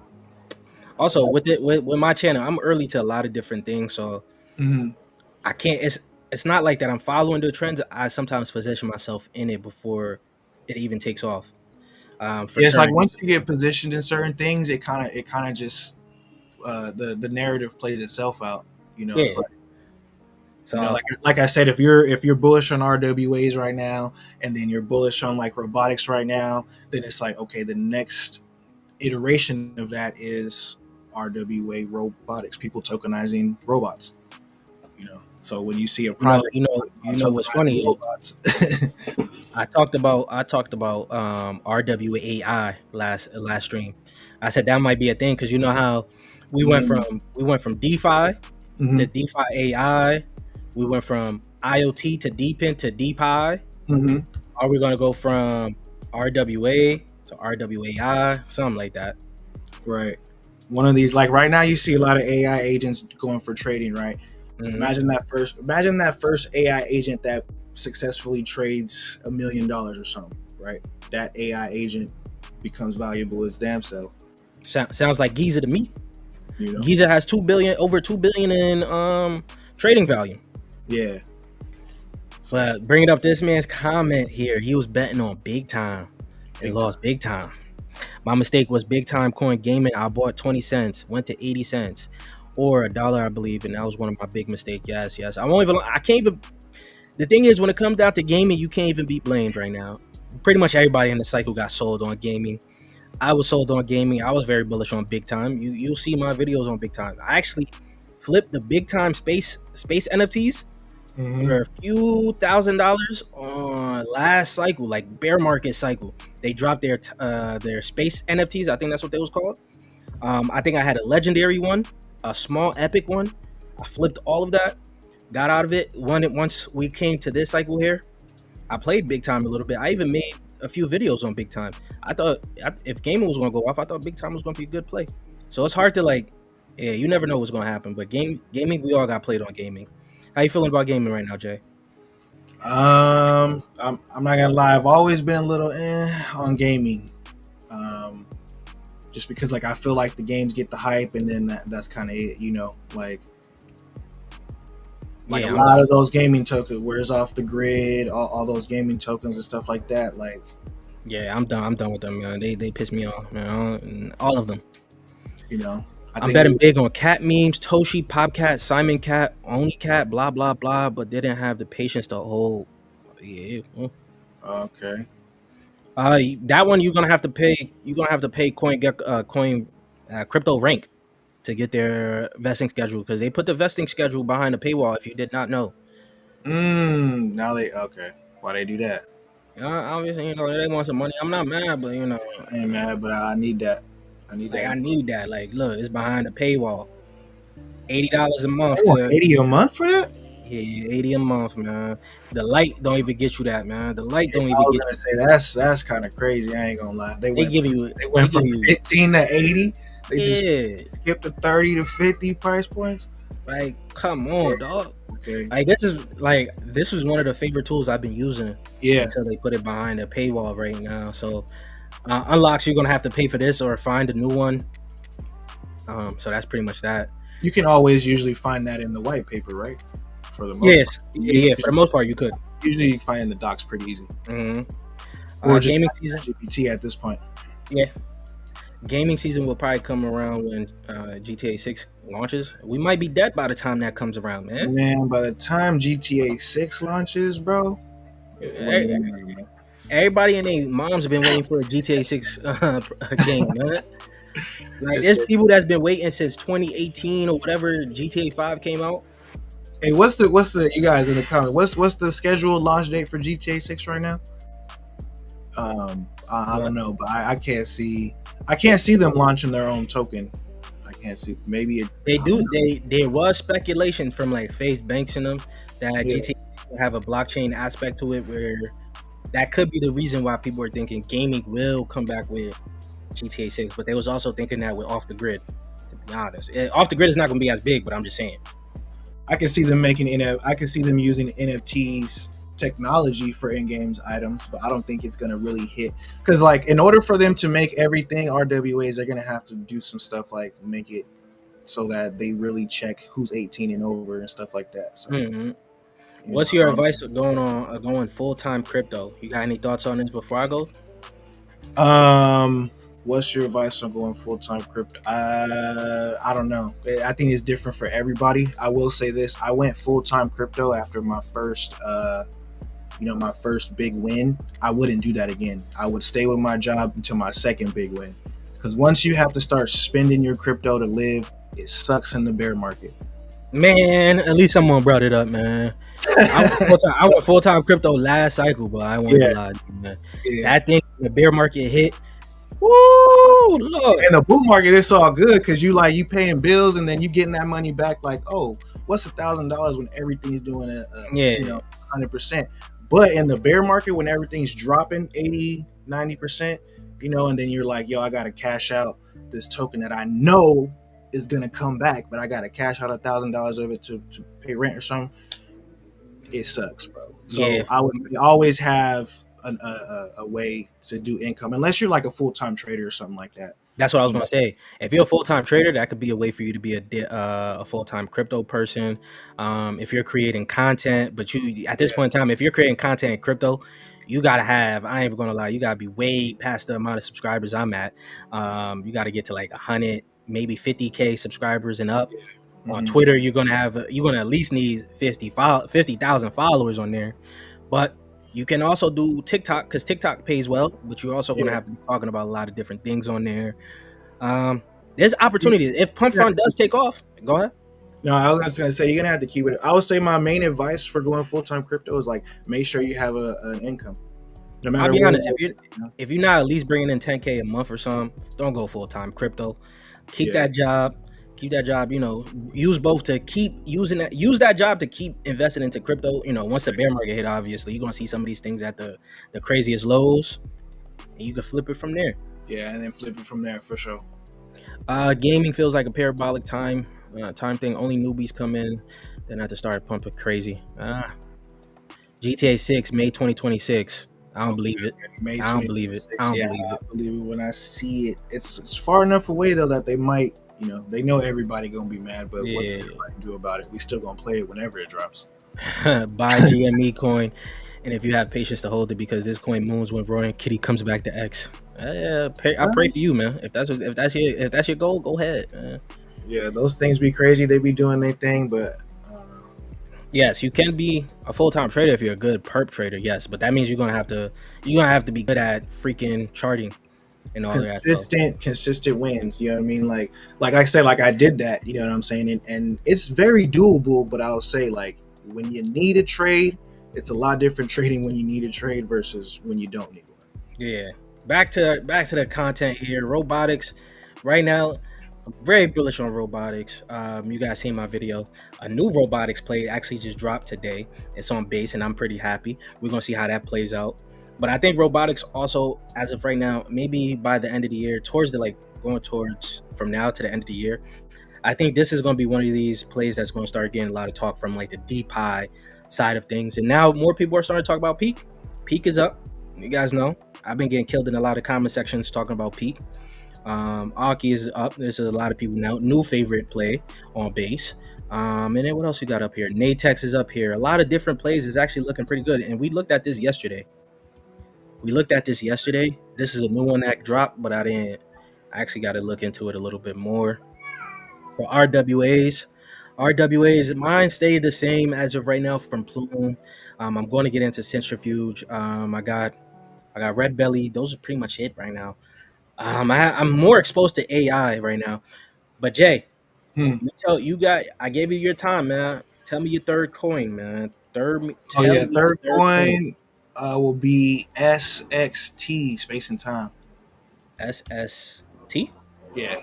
Also, with my channel, I'm early to a lot of different things, so I can't. It's not like that. I'm following the trends. I sometimes position myself in it before it even takes off. It's like once you get positioned in certain things, it kind of just the narrative plays itself out. You know, yeah. it's like, so, you know, like I said, if you're bullish on RWAs right now, and then you're bullish on like robotics right now, then it's like, okay, the next iteration of that is RWA robotics, people tokenizing robots. You know, so when you see a project, you know what's funny? Robots. I talked about RWAI last stream. I said that might be a thing because you know how we went from DeFi to DeFi AI. We went from IoT to DePIN to DePi. Are we going to go from RWA to RWAI? Something like that. Right. One of these, like right now, you see a lot of AI agents going for trading, right? Imagine that first AI agent that successfully trades $1 million or something, right? That AI agent becomes valuable as damn self. Sounds like Giza to me. You know? Giza has over 2 billion in trading value. Yeah. But bringing up this man's comment here, he was betting on big time. He lost big time. My mistake was big time coin gaming. I bought 20 cents, went to 80 cents, or $1, I believe, and that was one of my big mistakes. Yes. I can't even. The thing is, when it comes down to gaming, you can't even be blamed right now. Pretty much everybody in the cycle got sold on gaming. I was sold on gaming. I was very bullish on big time. You'll see my videos on big time. I actually flipped the big time space NFTs for a few $1,000s on last cycle, like bear market cycle. They dropped their space NFTs. I think that's what they was called. I think I had a legendary one, a small epic one. I flipped all of that, got out of it. Once we came to this cycle here, I played big time a little bit. I even made a few videos on big time. I thought if gaming was going to go off, I thought big time was going to be a good play. So it's hard to you never know what's going to happen. But gaming, we all got played on gaming. How you feeling about gaming right now, Jay? I'm not gonna lie. I've always been a little on gaming, just because like I feel like the games get the hype, and then that's kind of it. You know, like a lot of those gaming tokens wears off the grid. All those gaming tokens and stuff like that. Like, yeah, I'm done with them, man. They piss me off, man. All of them. You know. I'm betting big on cat memes, Toshi, Popcat, Simon Cat, Only Cat, blah, blah, blah, but didn't have the patience to hold. Yeah. Okay. That one you're gonna have to pay. You're gonna have to pay crypto rank to get their vesting schedule because they put the vesting schedule behind the paywall. If you did not know. Now why they do that? Obviously, they want some money. I'm not mad, but I ain't mad, but I need that. I need that. Like, look, it's behind the paywall. $80 a month. $80 a month for that? Yeah, 80 a month, man. The light don't even get you that, man. The light don't even get you. That's kind of crazy. I ain't gonna lie. They went from 15 to 80. They just skipped the 30 to 50 price points. Like, come on, dog. Okay. Like this is one of the favorite tools I've been using. Yeah. Until they put it behind a paywall right now. So unlocks, you're gonna have to pay for this or find a new one. So that's pretty much that. You can always usually find that in the white paper, right? For the most part. Yeah. For the most part, you could. Usually, you find in the docs pretty easy. Or just gaming season GPT at this point. Yeah. Gaming season will probably come around when GTA 6 launches. We might be dead by the time that comes around, man. Man, by the time GTA 6 launches, bro. Everybody and their moms have been waiting for a GTA 6 game, man. Like It's there's so, people that's been waiting since 2018 or whatever GTA 5 came out. hey, what's the you guys in the comment? What's the scheduled launch date for GTA 6 right now? I don't What know, but I can't see them launching their own token. I can't see maybe it. they I don't do, know. there was speculation from like Face Banks and them that Yeah, GTA will have a blockchain aspect to it, where that could be the reason why people are thinking gaming will come back with GTA 6. But they was also thinking that with off the grid. To be honest, off the grid is not going to be as big, but I'm just saying. I can see them making I can see them using NFTs technology for in-games items, but I don't think it's gonna really hit because like in order for them to make everything RWAs, they're gonna have to do some stuff like make it so that they really check who's 18 and over and stuff like that. So Hmm. What's your advice of going full time crypto? You got any thoughts on this before I go? what's your advice on going full-time crypto? I don't know. I think it's different for everybody. I will say this: I went full-time crypto after my first my first big win. I wouldn't do that again. I would stay with my job until my second big win. Because once you have to start spending your crypto to live, it sucks in the bear market. Man, at least someone brought it up, man. I went full time crypto last cycle, but I want to Yeah, lie, to you, man. yeah. That thing, the bear market hit. Woo, Lord. In the bull market, it's all good because you paying bills and then you getting that money back. Like, oh, what's $1,000 when everything's doing Yeah, 100%. But in the bear market, when everything's dropping 80, 90%, and then you're like, yo, I gotta cash out this token that I know is gonna come back, but I gotta cash out $1,000 of it to pay rent or something. It sucks, bro. yeah. So I would always have a way to do income, unless you're like a full time trader or something like that. That's what I was You gonna know, say. If you're a full time trader, that could be a way for you to be a full time crypto person. If you're creating content, but you at this yeah, point in time, if you're creating content in crypto, you gotta have. I ain't even gonna lie. You gotta be way past the amount of subscribers I'm at. You got to get to like 100, maybe 50K subscribers and up. On hmm Twitter, you're gonna at least need 50,000 followers on there. But you can also do TikTok because TikTok pays well, but you're also gonna yeah, have to be talking about a lot of different things on there. There's opportunities. If Pump yeah. Fund does take off, go ahead. No, I was just gonna say you're gonna have to keep it. I would say my main advice for going full time crypto is like make sure you have an income, no I'll matter be what. honest. If you're not at least bringing in 10K a month or something, don't go full time crypto. Keep Yeah, that job. Keep that job. Use both to keep using that. Use that job to keep investing into crypto. Once the bear market hit, obviously you're gonna see some of these things at the craziest lows, and you can flip it from there. yeah, and then flip it from there for sure. Gaming feels like a parabolic time thing. Only newbies come in, then have to start pumping crazy. GTA 6, May 2026. I don't Okay, believe it. okay. May I don't believe it. I 2026. don't Yeah, believe I it. believe it when I see it. It's far enough away though that they might, they know everybody gonna be mad, but what can Yeah. everybody do about it? We still gonna play it whenever it drops. Buy GME coin, and if you have patience to hold it, because this coin moons when Roaring Kitty comes back to X. I pray for you, man. If that's your goal, go ahead, man. Yeah, those things be crazy. They be doing their thing, but I don't know. Yes, you can be a full time trader if you're a good perp trader. Yes, but that means you're gonna have to be good at freaking charting and all of that stuff. Consistent wins. You know what I mean? Like I said, like I did that. You know what I'm saying? And it's very doable. But I'll say like when you need a trade, it's a lot different trading when you need a trade versus when you don't need one. Yeah. Back to the content here. Robotics. Right now, I'm very bullish on robotics. You guys seen my video. A new robotics play actually just dropped today. It's on base, and I'm pretty happy. We're gonna see how that plays out. But I think robotics also, as of right now, maybe by the end of the year, going towards from now to the end of the year, I think this is gonna be one of these plays that's gonna start getting a lot of talk from like the deep high side of things. And now more people are starting to talk about peak. Peak is up. You guys know I've been getting killed in a lot of comment sections talking about peak. Archie is up. There's a lot of people now. New favorite play on base. And then what else we got up here? Natex is up here. A lot of different plays is actually looking pretty good. And we looked at this yesterday. This is a new one that dropped, but I didn't. I actually got to look into it a little bit more. For RWAs, mine stayed the same as of right now from Plume. I'm going to get into Centrifuge. I got Red Belly. Those are pretty much it right now. I'm more exposed to AI right now. But Jay, Hmm. I gave you your time, man. Tell me your third coin, man. Oh Tell yeah, me your third third coin. coin will be SXT, Space and Time. SST. Yeah,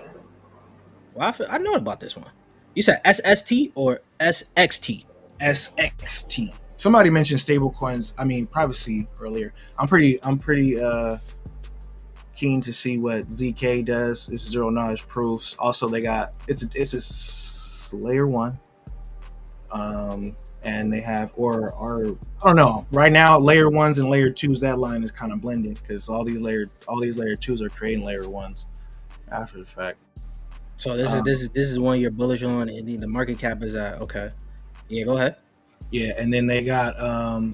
Well, I know about this one. You said SST or SXT? SXT. Somebody mentioned stable coins. I mean privacy earlier. I'm pretty keen to see what ZK does. It's zero knowledge proofs. Also, they got it's a layer one. And they have or I don't know. Right now, layer ones and layer twos, that line is kind of blended because all these layer twos are creating layer ones after the fact. So this is Um, this is this is one you're bullish on, and the market cap is at okay. Yeah, go ahead. yeah, and then they got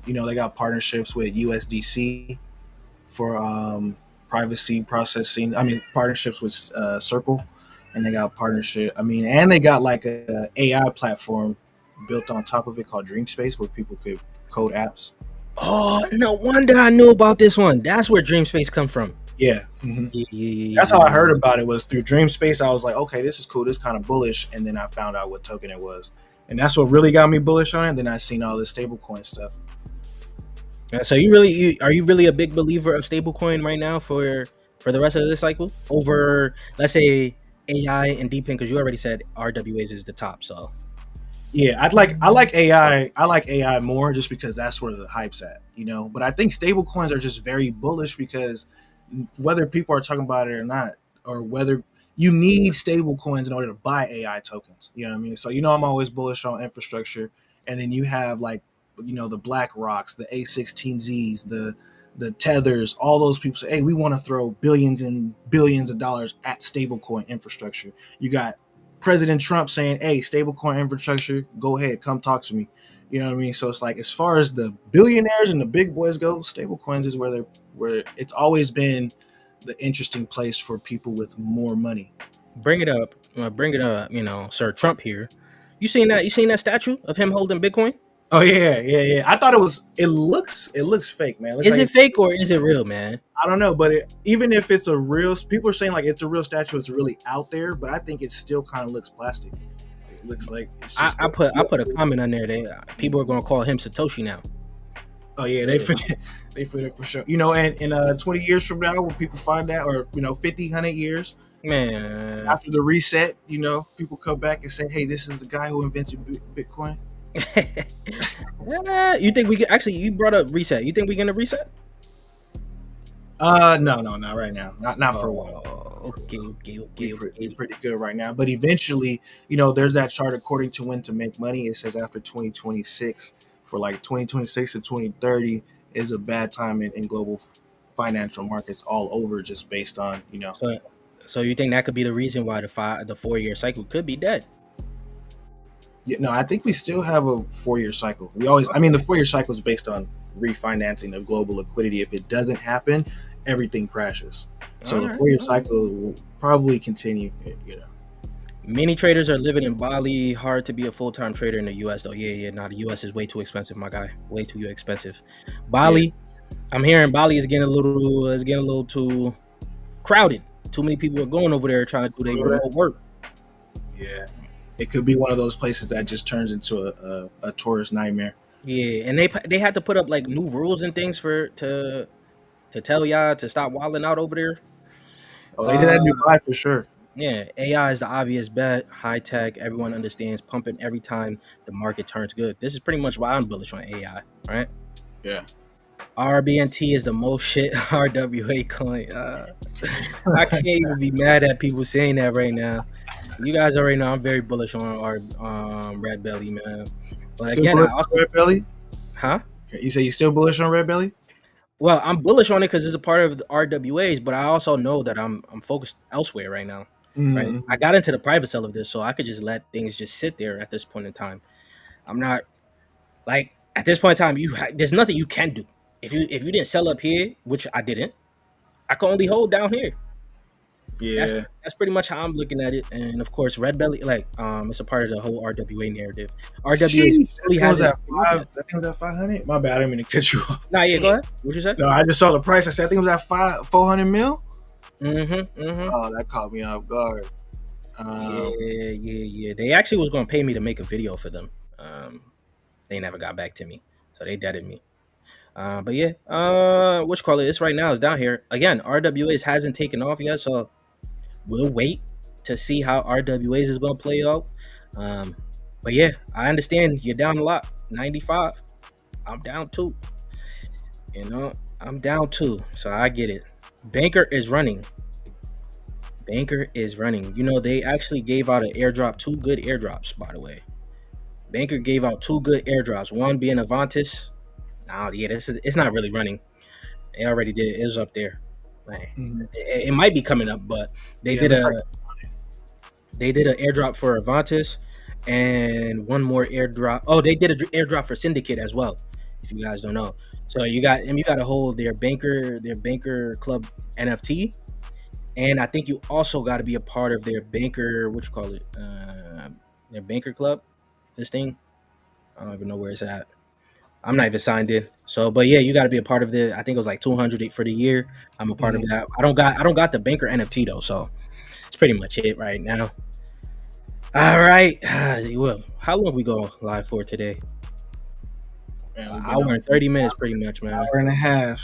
they got partnerships with USDC for privacy processing. I mean partnerships with Circle, and they got partnership. I mean, and they got like a AI platform built on top of it called Dreamspace where people could code apps. Oh, no wonder I knew about this one. That's where Dream Space come from. Yeah. Mhm. Yeah, yeah, yeah, That's how I yeah, heard yeah. about it was through Dreamspace. I was like, okay, this is cool. This is kind of bullish. And then I found out what token it was. And that's what really got me bullish on it. Then I seen all this stablecoin stuff. So are you really a big believer of stablecoin right now for the rest of this cycle over, let's say, AI and DeepIn? Because you already said RWAs is the top. So Yeah, I like AI. I like AI more just because that's where the hype's at. But I think stablecoins are just very bullish because whether people are talking about it or not, or whether you need stablecoins in order to buy AI tokens. You know what I mean? So I'm always bullish on infrastructure, and then you have like the Black Rocks, the A16Zs, the Tethers, all those people say, hey, we want to throw billions and billions of dollars at stablecoin infrastructure. You got President Trump saying, hey, stablecoin infrastructure, go ahead, come talk to me. You know what I mean? So it's like as far as the billionaires and the big boys go, stablecoins is where it's always been the interesting place for people with more money. bring it up. Sir Trump here. You seen that? You seen that statue of him holding Bitcoin? Oh yeah, yeah, yeah. I thought it looks fake, man. It looks Is like it fake or is it real, man? I don't know, but even if it's a real, people are saying like it's a real statue, it's really out there, but I think it still kind of looks plastic. It looks like it's I, just I put I put a comment on there. People are gonna call him Satoshi now. oh yeah, they fit they fit it for sure. And in 20 years from now, when people find out, or 50, 100 years Man, after the reset, people come back and say, hey, this is the guy who invented Bitcoin. yeah, you think we can actually? You brought up reset. You think we're gonna reset? No, not right now. Not for a while. Okay, okay, We okay, pretty, okay. pretty good right now. But eventually, there's that chart according to when to make money. It says after 2026, for like 2026 to 2030 is a bad time in global financial markets all over, just based on. So, so you think that could be the reason why the 4 year cycle could be dead? Yeah, no, I think we still have a 4 year cycle. I mean, the 4 year cycle is based on refinancing of global liquidity. If it doesn't happen, everything crashes. All So the right. 4 year cycle will probably continue. Many traders are living in Bali. Hard to be a full time trader in the U.S. though. Yeah, yeah. Nah, the U.S. is way too expensive, my guy. Way too expensive. Yeah, Bali. I'm hearing Bali is getting a little too crowded. Too many people are going over there trying to do their remote work. yeah. It could be one of those places that just turns into a tourist nightmare. Yeah, and they had to put up like new rules and things to tell y'all to stop wilding out over there. Oh, they did that in Uh, Dubai for sure. yeah, AI is the obvious bet. High tech, everyone understands, pumping every time the market turns good. This is pretty much why I'm bullish on AI, right? Yeah. RBNT is the most shit RWA coin. I can't even be mad at people saying that right now. You guys already know I'm very bullish on our Red Belly, man. But Still again, I bullish also, on Red Belly? huh? You say you still bullish on Red Belly? Well, I'm bullish on it because it's a part of the RWAs, but I also know that I'm focused elsewhere right now. Right, Mm-hmm. I got into the private sale of this, so I could just let things just sit there at this point in time. I'm not like at this point in time. There's nothing you can do if you didn't sell up here, which I didn't. I can only hold down here. That's Yeah. that's pretty much how I'm looking at it. And of course, Red Belly, like it's a part of the whole RWA narrative. RWA Sheesh. That really thing was hasn't. at five. That thing was at 500. My bad. I didn't mean to cut you off. Nah, yeah, go ahead. What you say? No, I just saw the price. I said I think it was at 400 mil. Mm-hmm. Oh, that caught me off guard. Yeah. They actually was gonna pay me to make a video for them. They never got back to me, so they deaded me. But yeah, what you call it? It's right now. It's down here again. RWAs hasn't taken off yet, so we'll wait to see how RWAs is gonna play out. Um, but yeah, I understand you're down a lot. 95. I'm down too. You know, I'm down too. So I get it. Banker is running. Banker is running. You know, they actually gave out an airdrop, two good airdrops, by the way. Banker gave out two good airdrops. One being Avantis. Oh yeah, it's not really running. They already did it. It was up there. Man, Mhm. it might be coming up, but they Yeah, it did looks a like they did an airdrop for Avantis and one more airdrop. Oh, they did an airdrop for Syndicate as well. If you guys don't know, so you got to hold their banker club NFT, and I think you also got to be a part of their banker. What you call it? Their banker club. This thing. I don't even know where it's at. I'm not even signed in. So, but yeah, you got to be a part of the. I think it was like 200 for the year. I'm a part of Mhm. that. I don't got the banker NFT though, so it's pretty much it right now. All right. Well, how long we go live for today? Man, An we've been hour on and 30 minutes, pretty much, man. hour and a half.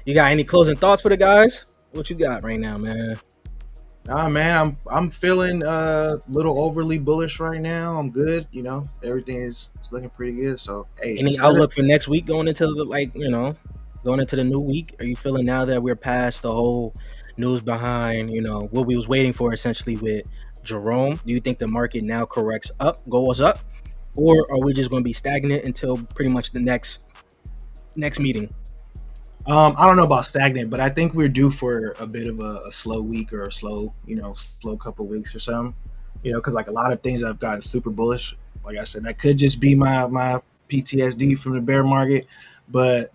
You got any closing thoughts for the guys? What you got right now, man? Nah, man, I'm feeling a little overly bullish right now. I'm good, everything is looking pretty good. So hey, Any just let us. outlook for next week going into the going into the new week? Are you feeling now that we're past the whole news behind what we was waiting for essentially with Jerome? Do you think the market now corrects up, goes up, or are we just going to be stagnant until pretty much the next meeting? I don't know about stagnant, but I think we're due for a bit of a slow week or a slow couple weeks or something. Because like a lot of things I've gotten super bullish. Like I said, that could just be my PTSD from the bear market, but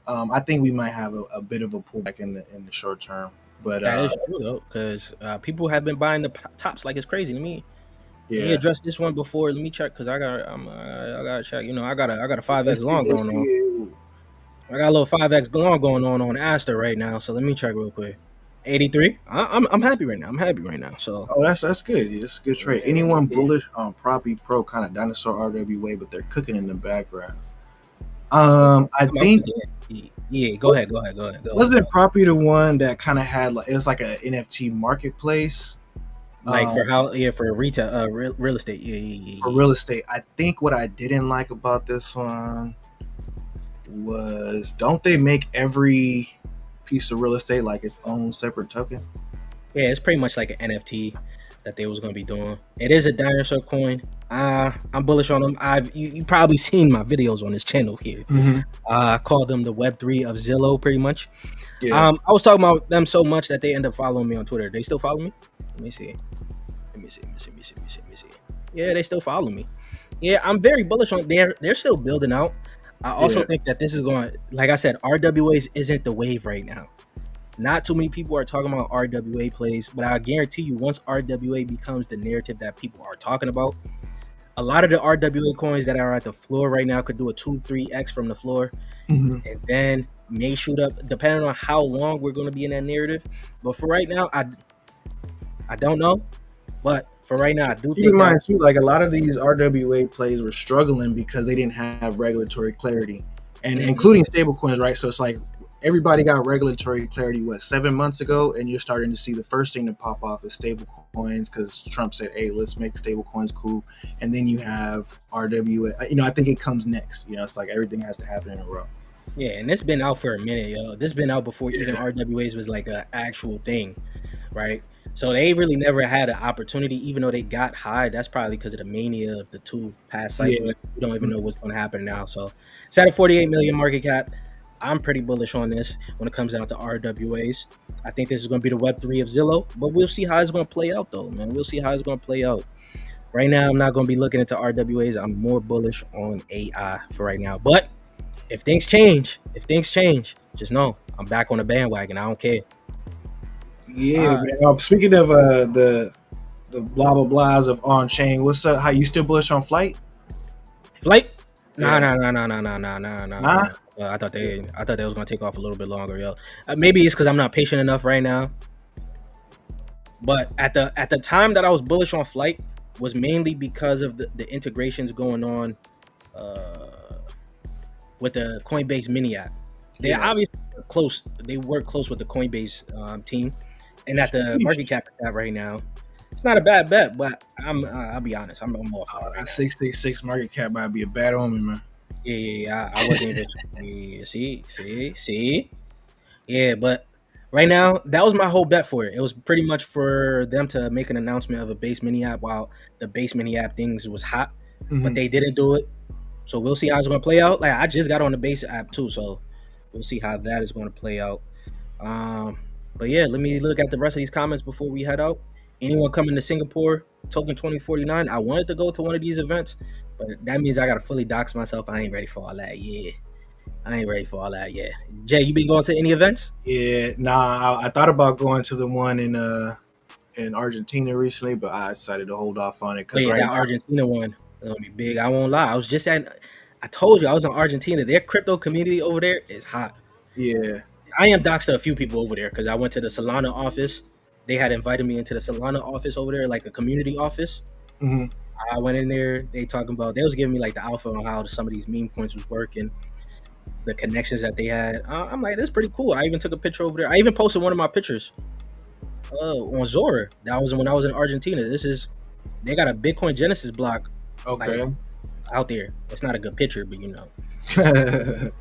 I think we might have a bit of a pullback in the short term. But That is true though, because people have been buying the tops like it's crazy. Let me yeah, address this one before. Let me check because I got to check. I got a 5x let's see, long let's going on. see. I got a little 5x long going on Aster right now. So let me check real quick. 83. I'm happy right now. I'm happy right now. So Oh, that's good. That's a good trade. Anyone bullish on Proppy Pro kind of dinosaur RWA, but they're cooking in the background. I think yeah. Go ahead. Go ahead. wasn't Proppy the one that kind of had like it was like an NFT marketplace Like for um, how? Yeah, for retail, real estate. for real estate. I think what I didn't like about this one was don't they make every piece of real estate like its own separate token? Yeah. It's pretty much like an NFT that they was gonna be doing. It is a dinosaur coin. I'm bullish on them. You probably seen my videos on this channel here. Mm-hmm. I call them the Web3 of Zillow, pretty much. Yeah. I was talking about them so much that they end up following me on Twitter. They still follow me? Let me see. Let me see. Yeah, they still follow me. Yeah, I'm very bullish on. They're still building out. I also Yeah. think that this is going. Like I said, RWAs isn't the wave right now. Not too many people are talking about RWA plays, but I guarantee you, once RWA becomes the narrative that people are talking about, a lot of the RWA coins that are at the floor right now could do a 2-3x from the floor, Mm-hmm. and then may shoot up depending on how long we're going to be in that narrative. But for right now, I don't know. But for right now, I do Keep think in that mind too, like a lot of these RWA plays were struggling because they didn't have regulatory clarity, and Mhm. including stablecoins, right? So it's like everybody got regulatory clarity 7 months ago, and you're starting to see the first thing to pop off is stablecoins because Trump said, "Hey, let's make stablecoins cool," and then you have RWA. I think it comes next. It's like everything has to happen in a row. Yeah, and it's been out for a minute, yo. This been out before even Yeah, RWAs was like an actual thing, right? So they really never had an opportunity, even though they got high. That's probably because of the mania of the two past cycles. yeah. We don't even know what's going to happen now. So it's at a 48 million market cap. I'm pretty bullish on this when it comes down to RWAs. I think this is going to be the Web3 of Zillow, but we'll see how it's going to play out, though, man. We'll see how it's going to play out. Right now, I'm not going to be looking into RWAs. I'm more bullish on AI for right now. But if things change, just know I'm back on the bandwagon. I don't care. Yeah, All right. man. Speaking of the blah blah blahs of on chain, what's up? How you still bullish on Flight? Flight. Nah, Yeah. nah, nah, nah, nah, nah, nah, nah, nah, Nah. nah. I thought they was gonna take off a little bit longer, yo. Maybe it's because I'm not patient enough right now. But at the time that I was bullish on Flight was mainly because of the integrations going on uh, with the Coinbase mini app. They Yeah. obviously are close. They work close with the Coinbase team, and at the market Sheesh. cap it's at right now, it's not a bad bet. But I'll be honest, I'm off on Oh, it right that now. 666 market cap might be a bad omen, man. Yeah. I wasn't even. Yeah, see. Yeah, but right now that was my whole bet for it. It was pretty much for them to make an announcement of a base mini app while the base mini app things was hot, but Mm-hmm. they didn't do it. So we'll see how it's gonna play out. Like I just got on the base app too, so we'll see how that is gonna play out. Um, but yeah, let me look at the rest of these comments before we head out. Anyone coming to Singapore, Token 2049? I wanted to go to one of these events, but that means I gotta fully dox myself. I ain't ready for all that. Yeah, I ain't ready for all that. Yeah, Jay, you been going to any events? Yeah, nah, I thought about going to the one in Argentina recently, but I decided to hold off on it Oh because yeah, right that Argentina one is gonna be big. I won't lie. I was just at. I told you I was in Argentina. Their crypto community over there is hot. yeah. I am doxed to a few people over there because I went to the Solana office. They had invited me into the Solana office over there, like a community office. Mm-hmm. I went in there. They was giving me like the alpha on how some of these meme coins was working, the connections that they had. I'm like, that's pretty cool. I even took a picture over there. I even posted one of my pictures on Zora. That was when I was in Argentina. They got a Bitcoin Genesis block like Okay. out there. It's not a good picture, but you know, Oh,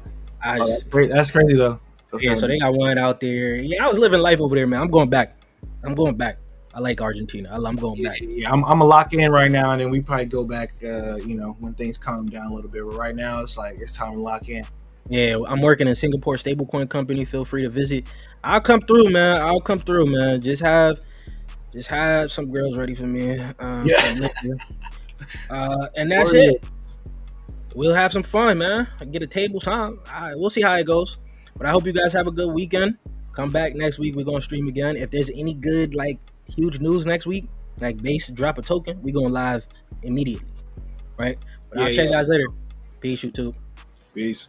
I that's just great. That's crazy though. That's yeah. kind So of they got one out there. Yeah, I was living life over there, man. I'm going back. I'm going back. I like Argentina. I'm going yeah, back. yeah. I'm gonna lock in right now, and then we probably go back. When things calm down a little bit. But right now, it's like it's time to lock in. Yeah, I'm working in Singapore Stablecoin company. Feel free to visit. I'll come through, man. I'll come through, man. Just have some girls ready for me. Yeah. Some liquor. And that's it. Warriors. We'll have some fun, man. Get a table time. All right, we'll see how it goes. But I hope you guys have a good weekend. Come back next week. We're gonna stream again. If there's any good, like huge news next week, like base drop a token, we going live immediately. Right? But Yeah, I'll check yeah. you guys later. Peace, YouTube. Peace.